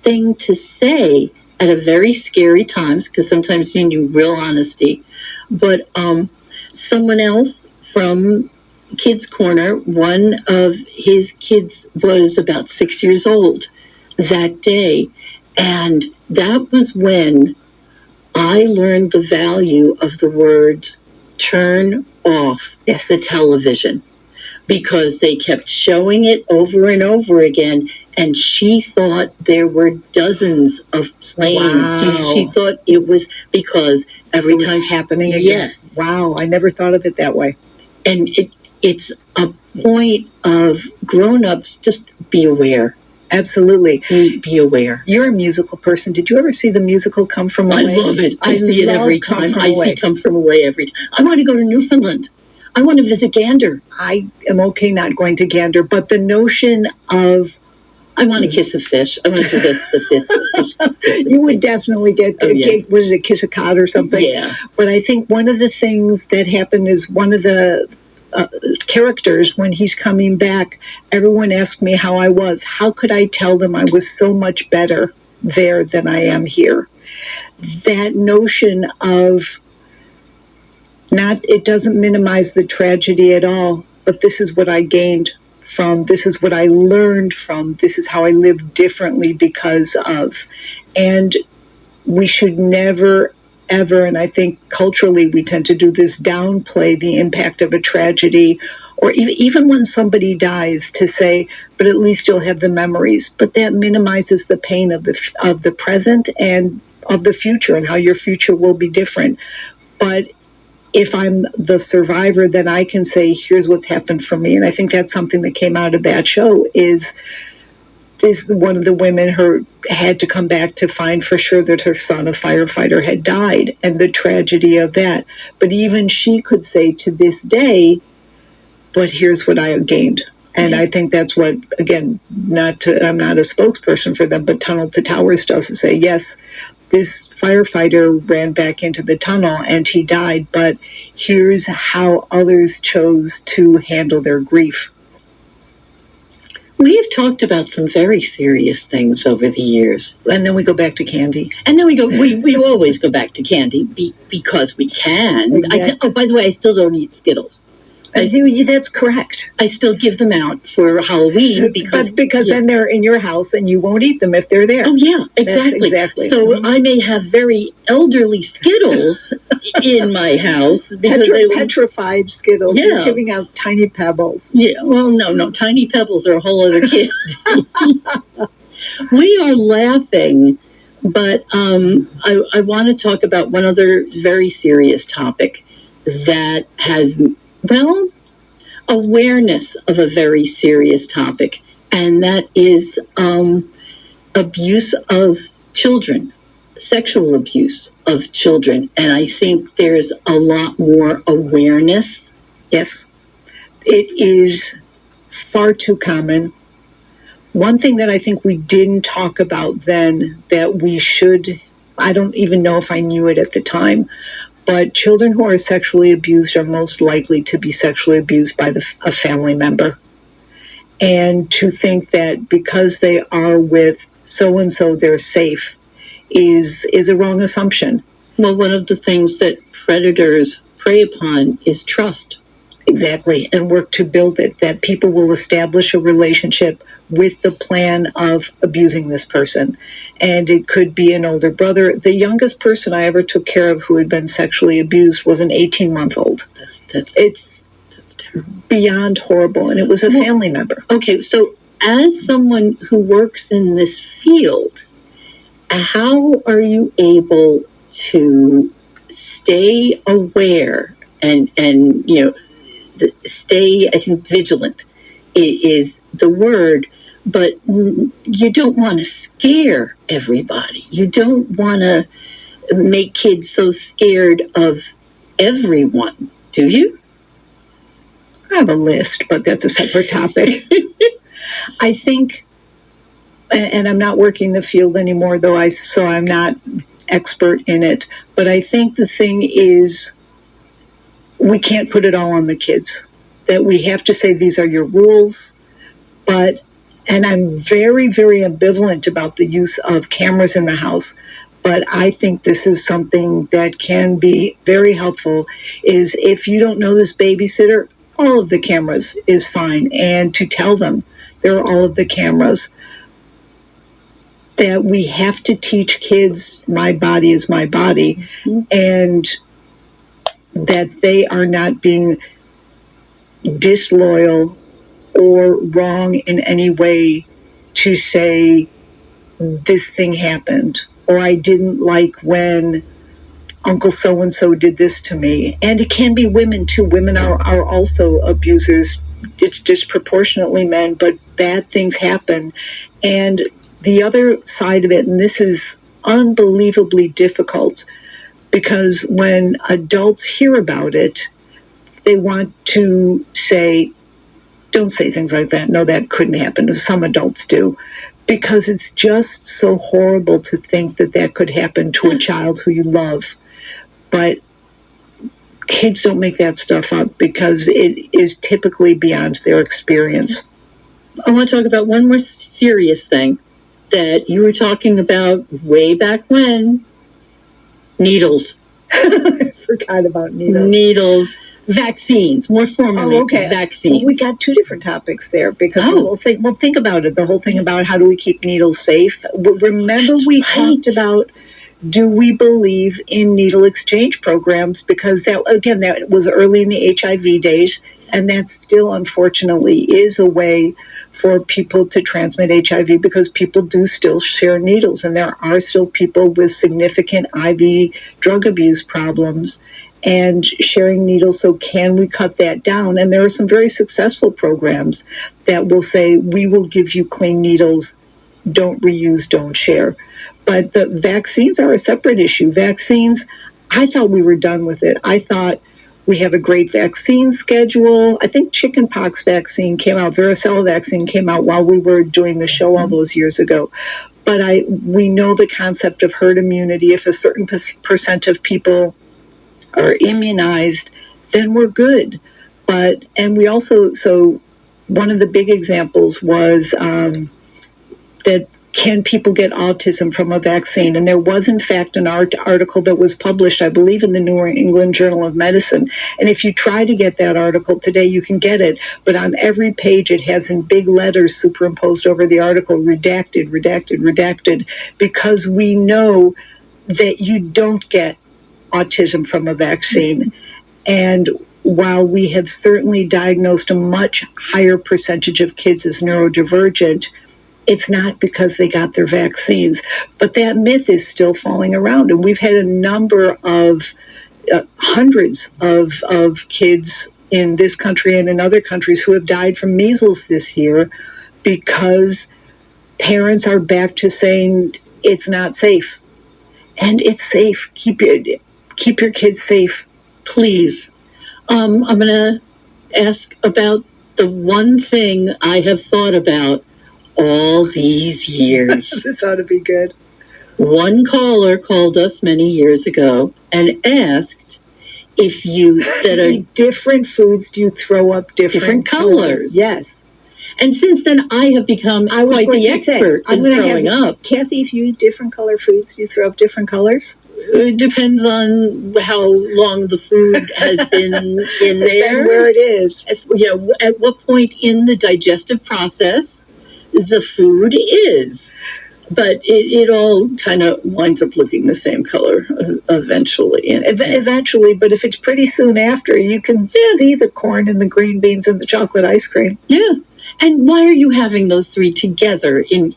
G: thing to say at a very scary times, because sometimes you need real honesty. But someone else from Kids Corner, one of his kids was about 6 years old that day. And that was when I learned the value of the words, turn off the television, because they kept showing it over and over again. And she thought there were dozens of planes.
D: Wow.
G: She thought it was because every time
D: happening again.
G: Yes.
D: Wow, I never thought of it that way.
G: And it's a point of grown-ups, just be aware.
D: Absolutely.
G: Be aware.
D: You're a musical person. Did you ever see the musical Come From Away?
G: I love it. I see it every time. I see Come From Away every time. I want to go to Newfoundland. I want to visit Gander.
D: I am okay not going to Gander, but the notion of...
G: I want to kiss a fish. I want to visit the fish.
D: You would definitely get what is it, kiss a cod or something?
G: Yeah.
D: But I think one of the things that happened is one of the characters, when he's coming back, everyone asked me how I was. How could I tell them I was so much better there than I am here? That notion of it doesn't minimize the tragedy at all, but this is what I gained from this is what I learned from, this is how I live differently because of. And we should never, ever, and I think culturally we tend to do this, downplay the impact of a tragedy, or even when somebody dies, to say, but at least you'll have the memories. But that minimizes the pain of the present and of the future, and how your future will be different. But if I'm the survivor, then I can say, here's what's happened for me. And I think that's something that came out of that show is one of the women had to come back to find for sure that her son, a firefighter, had died, and the tragedy of that. But even she could say to this day, but here's what I gained. And I think that's what, again, I'm not a spokesperson for them, but Tunnel to Towers does, to say, yes, this firefighter ran back into the tunnel and he died, but here's how others chose to handle their grief.
G: We have talked about some very serious things over the years.
D: And then we go back to candy.
G: And then we always go back to candy because we can.
D: Exactly.
G: By the way, I still don't eat Skittles.
D: That's correct.
G: I still give them out for Halloween because
D: then they're in your house and you won't eat them if they're there.
G: Oh yeah, exactly. So I may have very elderly Skittles in my house because
D: petrified Skittles.
G: Yeah.
D: You're giving out tiny pebbles.
G: Yeah. Well, no, tiny pebbles are a whole other kid. We are laughing, but I want to talk about one other very serious topic that has. Well, awareness of a very serious topic, and that is abuse of children, sexual abuse of children. And I think there's a lot more awareness.
D: Yes, it is far too common. One thing that I think we didn't talk about then that we should, I don't even know if I knew it at the time, but children who are sexually abused are most likely to be sexually abused by a family member. And to think that because they are with so-and-so, they're safe is a wrong assumption.
G: Well, one of the things that predators prey upon is trust.
D: Exactly, and work to build it, that people will establish a relationship with the plan of abusing this person. And it could be an older brother. The youngest person I ever took care of who had been sexually abused was an 18-month-old. It's terrible. Beyond horrible, and it was a family member.
G: Okay, so as someone who works in this field, how are you able to stay aware and stay, I think, vigilant is the word, but you don't want to scare everybody. You don't want to make kids so scared of everyone, do you?
D: I have a list, but that's a separate topic. I think, and I'm not working the field anymore, so I'm not expert in it, but I think the thing is, we can't put it all on the kids, that we have to say these are your rules. And I'm very, very ambivalent about the use of cameras in the house, but I think this is something that can be very helpful, is if you don't know this babysitter, all of the cameras is fine. And to tell them there are all of the cameras, that we have to teach kids my body is my body, mm-hmm. and that they are not being disloyal or wrong in any way to say this thing happened, or I didn't like when Uncle so-and-so did this to me. And it can be women too. Women are also abusers. It's disproportionately men, but bad things happen. And the other side of it, and this is unbelievably difficult, because when adults hear about it, they want to say, don't say things like that. No, that couldn't happen. Some adults do. Because it's just so horrible to think that that could happen to a child who you love. But kids don't make that stuff up because it is typically beyond their experience.
G: I want to talk about one more serious thing that you were talking about way back when. Needles.
D: I forgot about needles.
G: Needles. Vaccines, more formally, vaccines.
D: Well, we got two different topics there because think about it. The whole thing about how do we keep needles safe. Remember, talked about, do we believe in needle exchange programs? Because that was early in the HIV days, and that still, unfortunately, is a way for people to transmit HIV because people do still share needles, and there are still people with significant IV drug abuse problems and sharing needles. So can we cut that down? And there are some very successful programs that will say, we will give you clean needles, don't reuse, don't share. But the vaccines are a separate issue. Vaccines, I thought we were done with it. I thought we have a great vaccine schedule. I think chickenpox vaccine came out, varicella vaccine came out while we were doing the show all those years ago. But we know the concept of herd immunity. If a certain percent of people are immunized, then we're good. And we also, so one of the big examples was that can people get autism from a vaccine? And there was, in fact, an article that was published, I believe, in the New England Journal of Medicine. And if you try to get that article today, you can get it. But on every page, it has in big letters superimposed over the article, redacted, redacted, redacted, because we know that you don't get autism from a vaccine. And while we have certainly diagnosed a much higher percentage of kids as neurodivergent, it's not because they got their vaccines. But that myth is still falling around. And we've had a number of hundreds of kids in this country and in other countries who have died from measles this year because parents are back to saying it's not safe. And it's safe. Keep your kids safe, please. I'm going to ask about the one thing I have thought about all these years. This ought to be good.
G: One caller called us many years ago and asked if you that are
D: different foods, do you throw up different
G: colors?
D: Yes.
G: And since then, I have become quite the expert in throwing up.
D: Kathy, if you eat different color foods, do you throw up different colors?
G: It depends on how long the food has been in there.
D: And where it is.
G: At what point in the digestive process the food is. But it all kind of winds up looking the same color eventually.
D: Eventually, but if it's pretty soon after, you can see the corn and the green beans and the chocolate ice cream.
G: Yeah. And why are you having those three together in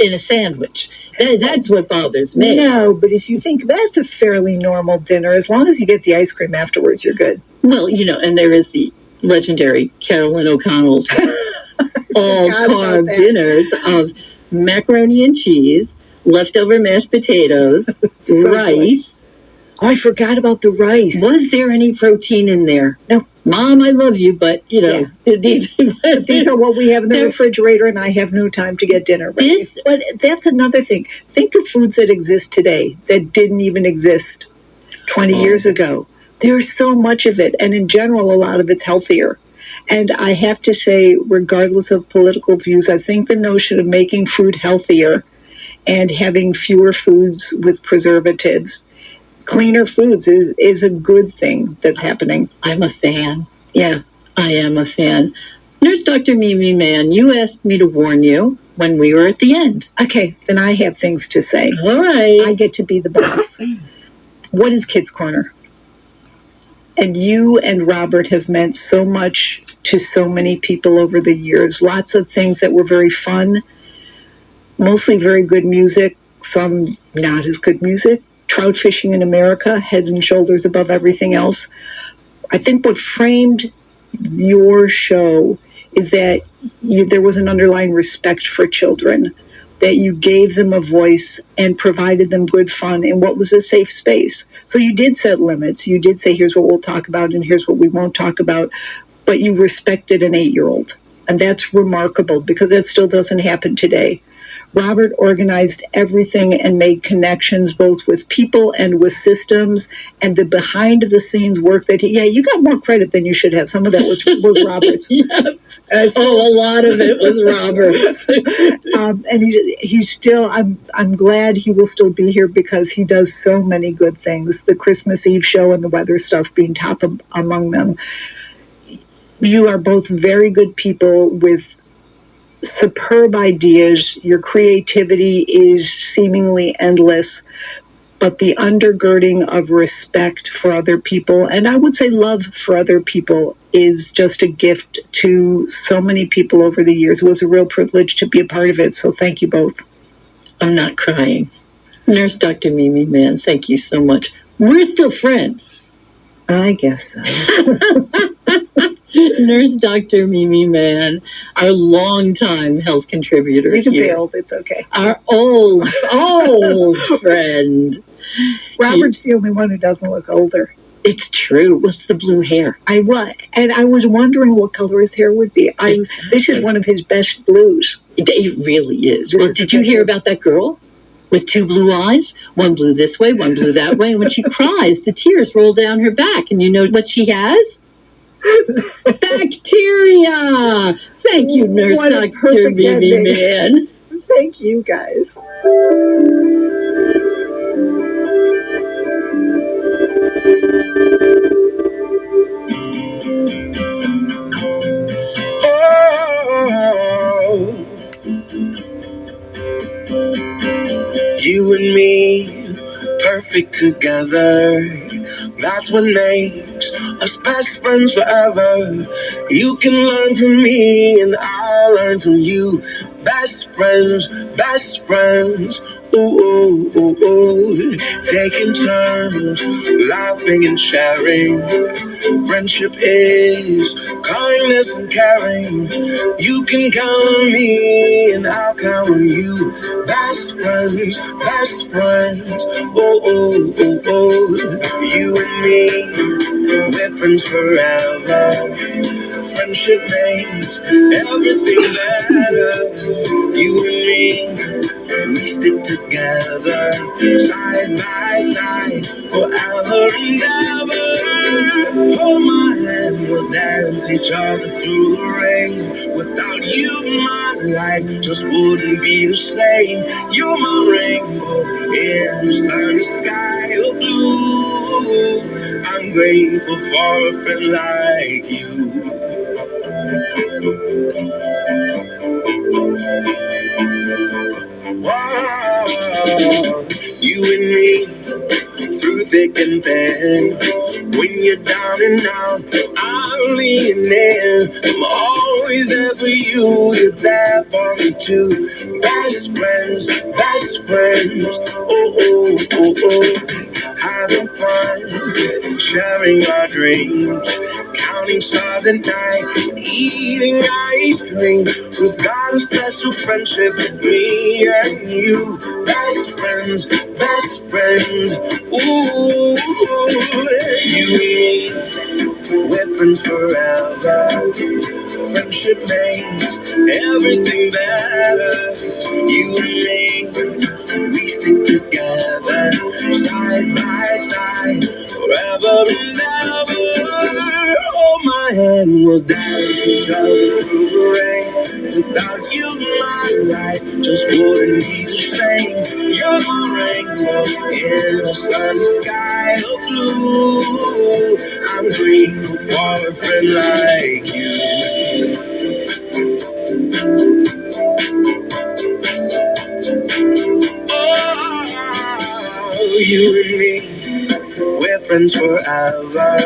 G: a sandwich? That's what bothers me.
D: No, but if you think that's a fairly normal dinner, as long as you get the ice cream afterwards, you're good.
G: Well, and there is the legendary Carolyn O'Connell's all-carb dinners of macaroni and cheese, leftover mashed potatoes, rice.
D: Oh, I forgot about the rice.
G: Was there any protein in there?
D: No.
G: Mom, I love you, but, these
D: are what we have in the refrigerator, and I have no time to get dinner ready. But that's another thing. Think of foods that exist today that didn't even exist 20 years ago. There's so much of it, and in general, a lot of it's healthier. And I have to say, regardless of political views, I think the notion of making food healthier and having fewer foods with preservatives, cleaner foods is a good thing that's happening.
G: I'm a fan. Yeah, I am a fan. Nurse Dr. Mimi Mahon, you asked me to warn you when we were at the end.
D: Okay, then I have things to say.
G: All right.
D: I get to be the boss. What is Kids Corner? And you and Robert have meant so much to so many people over the years. Lots of things that were very fun, mostly very good music, some not as good music. Trout fishing in America, head and shoulders above everything else. I think what framed your show is that there was an underlying respect for children, that you gave them a voice and provided them good fun in what was a safe space. So you did set limits. You did say, here's what we'll talk about and here's what we won't talk about. But you respected an 8-year-old. And that's remarkable because that still doesn't happen today. Robert organized everything and made connections both with people and with systems, and the behind the scenes work that you got more credit than you should have. Some of that was Robert's.
G: Yep. A lot of it was Robert's.
D: And he's still, I'm glad he will still be here because he does so many good things. The Christmas Eve show and the weather stuff being top among them. You are both very good people with superb ideas. Your creativity is seemingly endless, but the undergirding of respect for other people, and I would say love for other people, is just a gift to so many people over the years. It was a real privilege to be a part of it, so thank you both.
G: I'm not crying. Nurse Dr. Mimi Mahon, thank you so much. We're still friends.
D: I guess so.
G: Nurse Dr. Mimi Mahon, our longtime health contributor.
D: You can
G: here.
D: say old, it's okay.
G: Our old friend.
D: Robert's the only one who doesn't look older.
G: It's true. What's the blue hair?
D: I was wondering what color his hair would be. This is one of his best blues.
G: It really is. Well, did you hear about that girl with two blue eyes? One blue this way, one blue that way. And when she cries, the tears roll down her back. And you know what she has? Bacteria. Thank you, Nurse Dr. Mimi Mahon.
D: Thank you, guys.
B: Oh, you and me, perfect together. That's what makes us best friends forever. You can learn from me and I'll learn from you. Best friends, best friends. Ooh, ooh, ooh, ooh. Taking turns, laughing and sharing. Friendship is kindness and caring. You can count on me and I'll count on you. Best friends, best friends. Oh, oh, oh, oh. You and me, we're friends forever. Friendship makes everything better. You and me, we stick together, side by side, forever and ever. Hold my hand, we'll dance each other through the rain. Without you, my life just wouldn't be the same. You're my rainbow in the sunny sky of blue. I'm grateful for a friend like you. Wow, you and me, through thick and thin. When you're down and out, I'm leaning in. I'm always there for you, you're there for me too. Best friends, best friends. Oh, oh, oh, oh. Having fun, sharing our dreams. Counting stars at night, eating ice cream. We've got a special friendship, me and you. Best friends, best friends. Ooh, you and me, we're friends forever. Friendship makes everything better. You and me, we stick together, side by side, forever and ever. Hold my hand, we'll dance each other through the rain. Without you, my life just wouldn't be the same. You're my rainbow in the sunny sky of blue. I'm grateful for a friend like you. Oh, you and me, we're friends forever.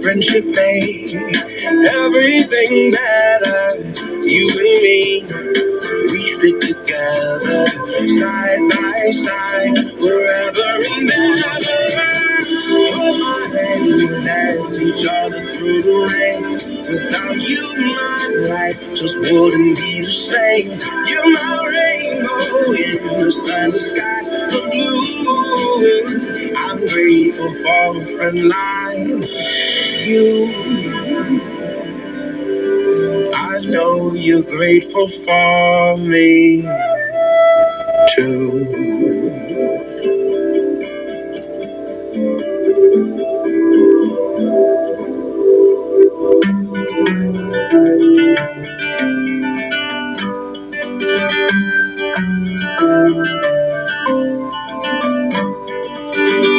B: Friendship made everything better. You and me, we stick together, side by side, forever and ever. Hold my hand, we'll dance each other through the rain. Without you, my life just wouldn't be the same. You're my rainbow in the sunny sky of blue. I'm grateful for a friend like you. I know you're grateful for me. too.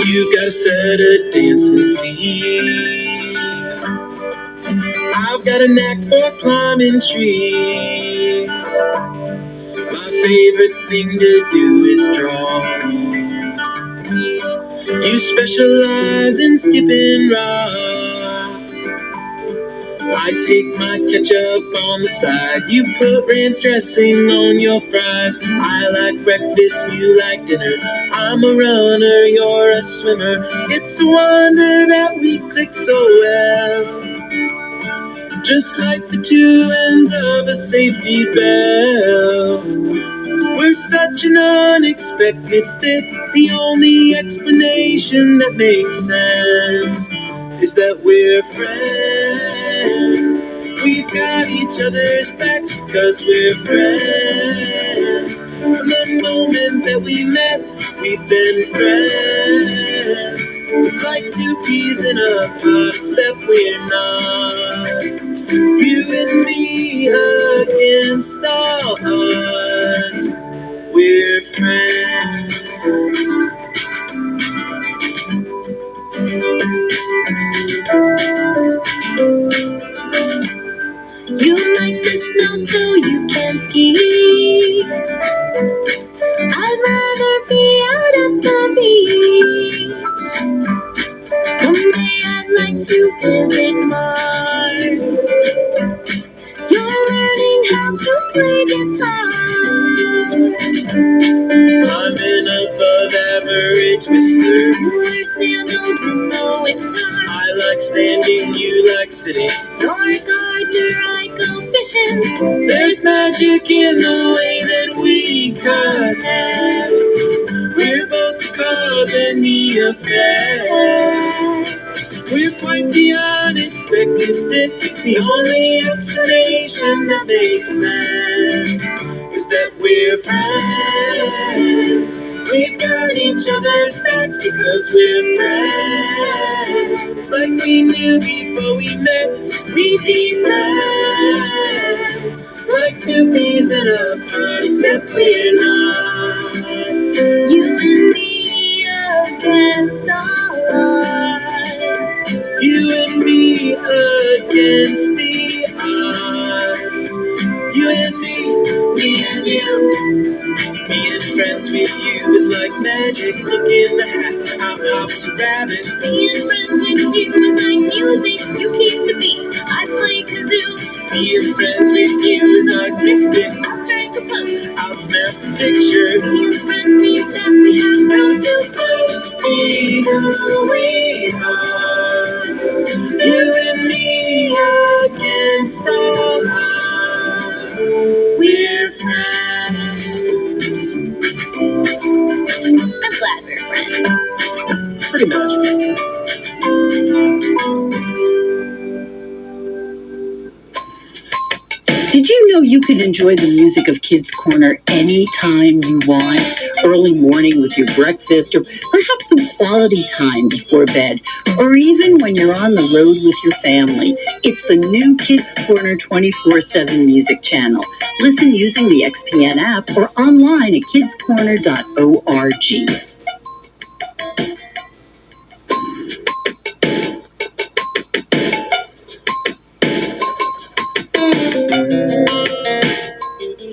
B: You've got a set of dancing feet. I've got a knack for climbing trees. My favorite thing to do is draw. You specialize in skipping rocks. I take my ketchup on the side. You put ranch dressing on your fries. I like breakfast, you like dinner. I'm a runner, you're a swimmer. It's a wonder that we click so well, just like the two ends of a safety belt. We're such an unexpected fit. The only explanation that makes sense is that we're friends. We've got each other's backs because we're friends. From the moment that we met, we've been friends. Like two peas in a pod, except we're not. You and me against all odds. We're friends. You like the snow so you can ski. I'd rather be out at the beach. Someday I'd like to visit Mars. You're learning how to play guitar. I'm an above average whistler. You wear sandals in the winter. I like standing, you like sitting. You're a gardener, I go fishing. There's magic in the way that we connect. We're both the cause and the effect. We're quite the unexpected fit. The only explanation that makes sense is that we're friends. We've got each other's backs because we're friends. It's like we knew before we met we'd be friends. Like two peas in a pod, except we're not. You and me against all odds. You and me against the odds. You and me and you. Being friends with you is like magic. Look in the hat, out hops a rabbit. Being friends with you is like music. You keep the beat, I play kazoo. Being friends with you is artistic. I'll strike a pose, I'll snap a picture. Being friends means that we have room to both be who we are. You and me against all odds. We're friends. I'm glad we're friends. It's pretty magical.
G: Did you know you can enjoy the music of Kids Corner anytime you want? Early morning with your breakfast, or perhaps some quality time before bed, or even when you're on the road with your family. It's the new Kids Corner 24/7 music channel. Listen using the XPN app or online at kidscorner.org.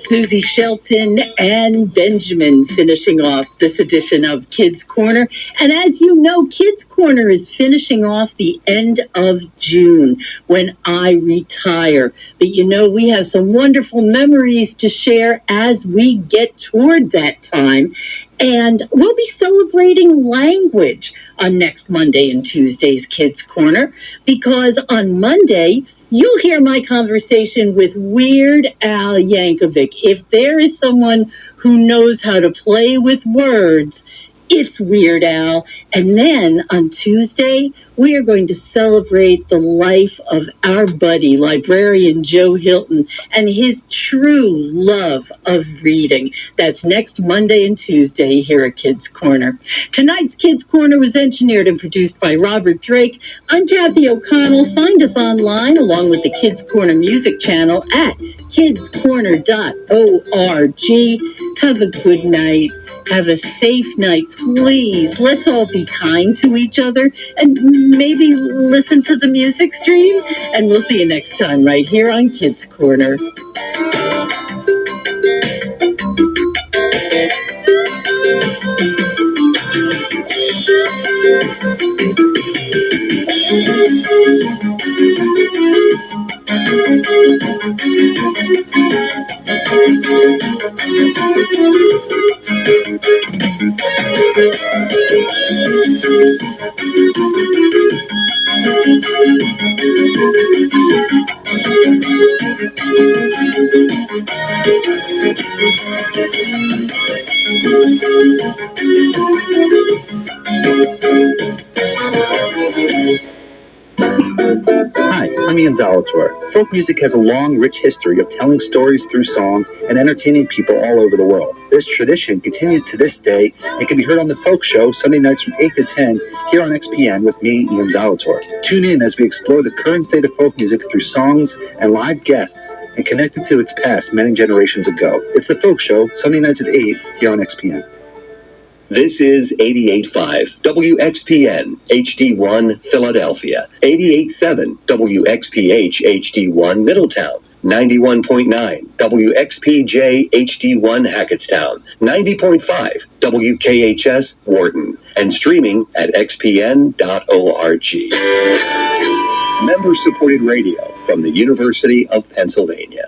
G: Susie Shelton and Benjamin finishing off this edition of Kids Corner. And as you know, Kids Corner is finishing off the end of June when I retire. But you know, we have some wonderful memories to share as we get toward that time. And we'll be celebrating language on next Monday and Tuesday's Kids Corner, because on Monday, you'll hear my conversation with Weird Al Yankovic. If there is someone who knows how to play with words, It's Weird Al. And then on Tuesday, we are going to celebrate the life of our buddy, librarian Joe Hilton, and his true love of reading. That's next Monday and Tuesday here at Kids Corner. Tonight's Kids Corner was engineered and produced by Robert Drake. I'm Kathy O'Connell. Find us online along with the Kids Corner music channel at kidscorner.org. Have a good night. Have a safe night, please. Let's all be kind to each other and maybe listen to the music stream. And we'll see you next time right here on Kids Corner.
H: Hi, I'm Ian Zalator. Folk music has a long, rich history of telling stories through song and entertaining people all over the world. This tradition continues to this day and can be heard on The Folk Show Sunday nights from 8 to 10 here on XPN with me, Ian Zalator. Tune in as we explore the current state of folk music through songs and live guests and connect it to its past many generations ago. It's The Folk Show Sunday nights at 8 here on XPN.
A: This is 88.5 WXPN HD1 Philadelphia, 88.7 WXPH HD1 Middletown, 91.9 WXPJ HD1 Hackettstown, 90.5 WKHS Wharton, and streaming at xpn.org. Member-supported radio from the University of Pennsylvania.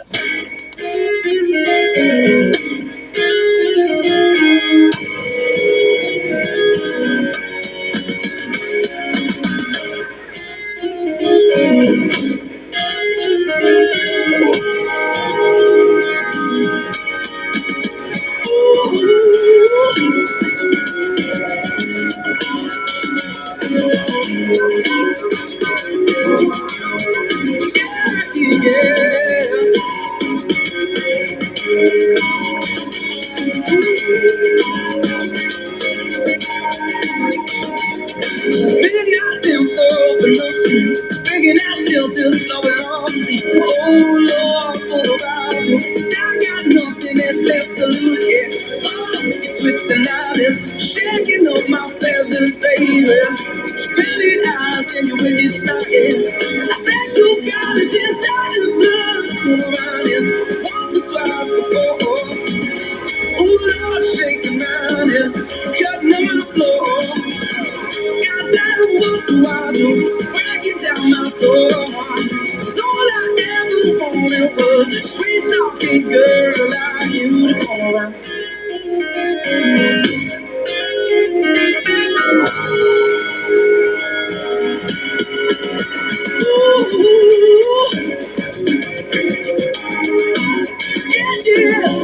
B: Bringing out shelters, blowing off sleep. Oh Lord, what about you? I got nothing that's left to lose. Yeah, oh, you're twisting out this, shaking up my feathers, baby. Spinning eyes and your wicked smile. Yeah, I bet you got it inside of the blood. Come around here once or twice before. Oh Lord, shaking around here, cutting on my floor. Goddamn, what do I do? Breaking down my door. So all I ever wanted was a sweet talking girl like you to come around. Ooh, yeah, yeah.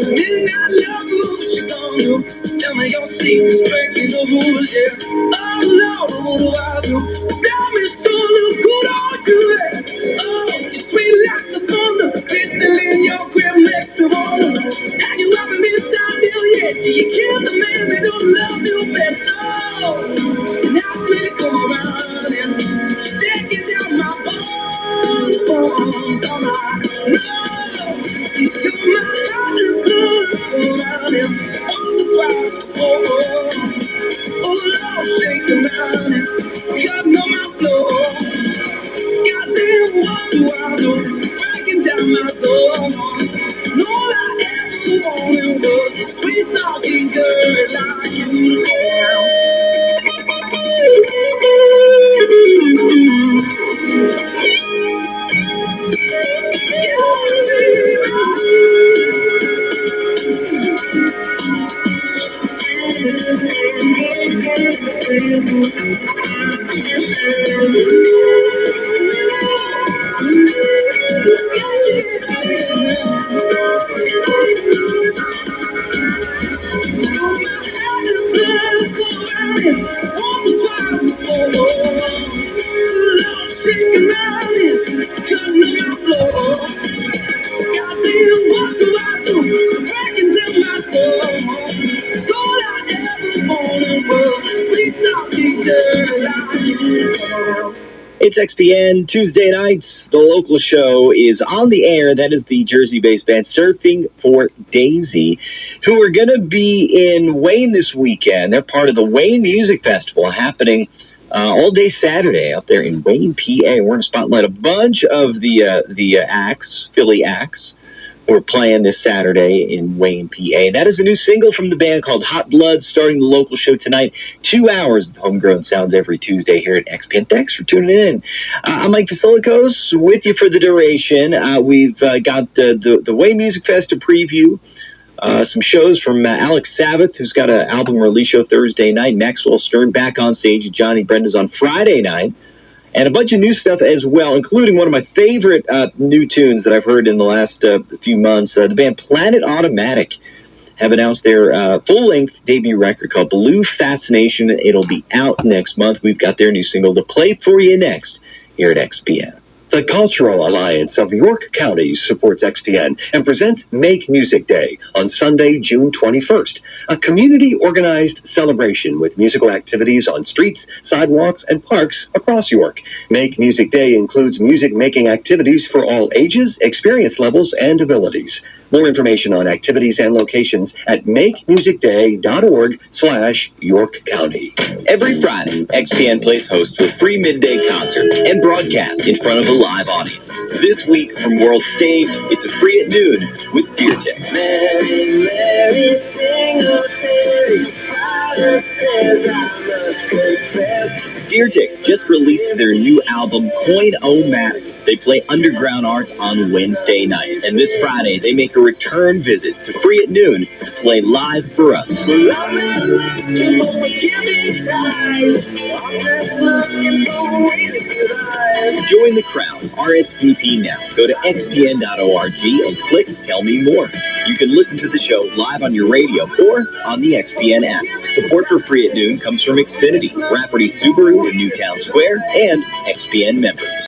B: Midnight lover, what you gonna do? Tell me your secrets, breaking the rules, yeah. Oh Lord, what do I do? Tell me so, look good on you, yeah. Oh, you're sweet like the thunder, crystal in your grip makes me wonder. Have you ever been inside there yet? Do you kill the man that don't love you best? Oh, now when you come around and shaking down my bones, all right, no. You're my heart and blood around him, once or twice before. Oh Lord, shaking around him, cutting on my floor. Goddamn, what do I do? Breaking down my door. And all I ever wanted was a sweet talking girl like you to come around. Yeah, baby.
A: It's XPN Tuesday nights. The local show is on the air. That is the Jersey-based band Surfing for Daisy, who are going to be in Wayne this weekend. They're part of the Wayne Music Festival happening all day Saturday out there in Wayne, PA. We're going to spotlight a bunch of the acts, Philly acts, who are playing this Saturday in Wayne, PA. That is a new single from the band called Hot Blood, starting the local show tonight. 2 hours of homegrown sounds every Tuesday here at XPN. Thanks for tuning in. I'm Mike Vasilikos with you for the duration. We've got the Wayne Music Fest to preview. Some shows from Alex Sabbath, who's got an album release show Thursday night. Maxwell Stern back on stage at Johnny Brenda's on Friday night. And a bunch of new stuff as well, including one of my favorite new tunes that I've heard in the last few months. The band Planet Automatic have announced their full-length debut record called Blue Fascination. It'll be out next month. We've got their new single to play for you next here at XPN.
I: The Cultural Alliance of York County supports XPN and presents Make Music Day on Sunday, June 21st, a community-organized celebration with musical activities on streets, sidewalks, and parks across York. Make Music Day includes music-making activities for all ages, experience levels, and abilities. More information on activities and locations at makemusicday.org/York County.
A: Every Friday, XPN plays host to a free midday concert and broadcast in front of a live audience. This week from World Stage, it's a free at noon with Deer Tech.
B: Mary, Mary, Singletary, Father says I must confess.
A: Deer Tech just released their new album, Coin-O-Matic. They play underground arts on Wednesday night. And this Friday, they make a return visit to Free at Noon to play live for us.
B: Well, I'm not looking for forgiving time. I'm just looking for a way to survive.
A: Join the crowd. RSVP now. Go to xpn.org and click Tell Me More. You can listen to the show live on your radio or on the XPN app. Support for Free at Noon comes from Xfinity, Rafferty Subaru in Newtown Square, and XPN members.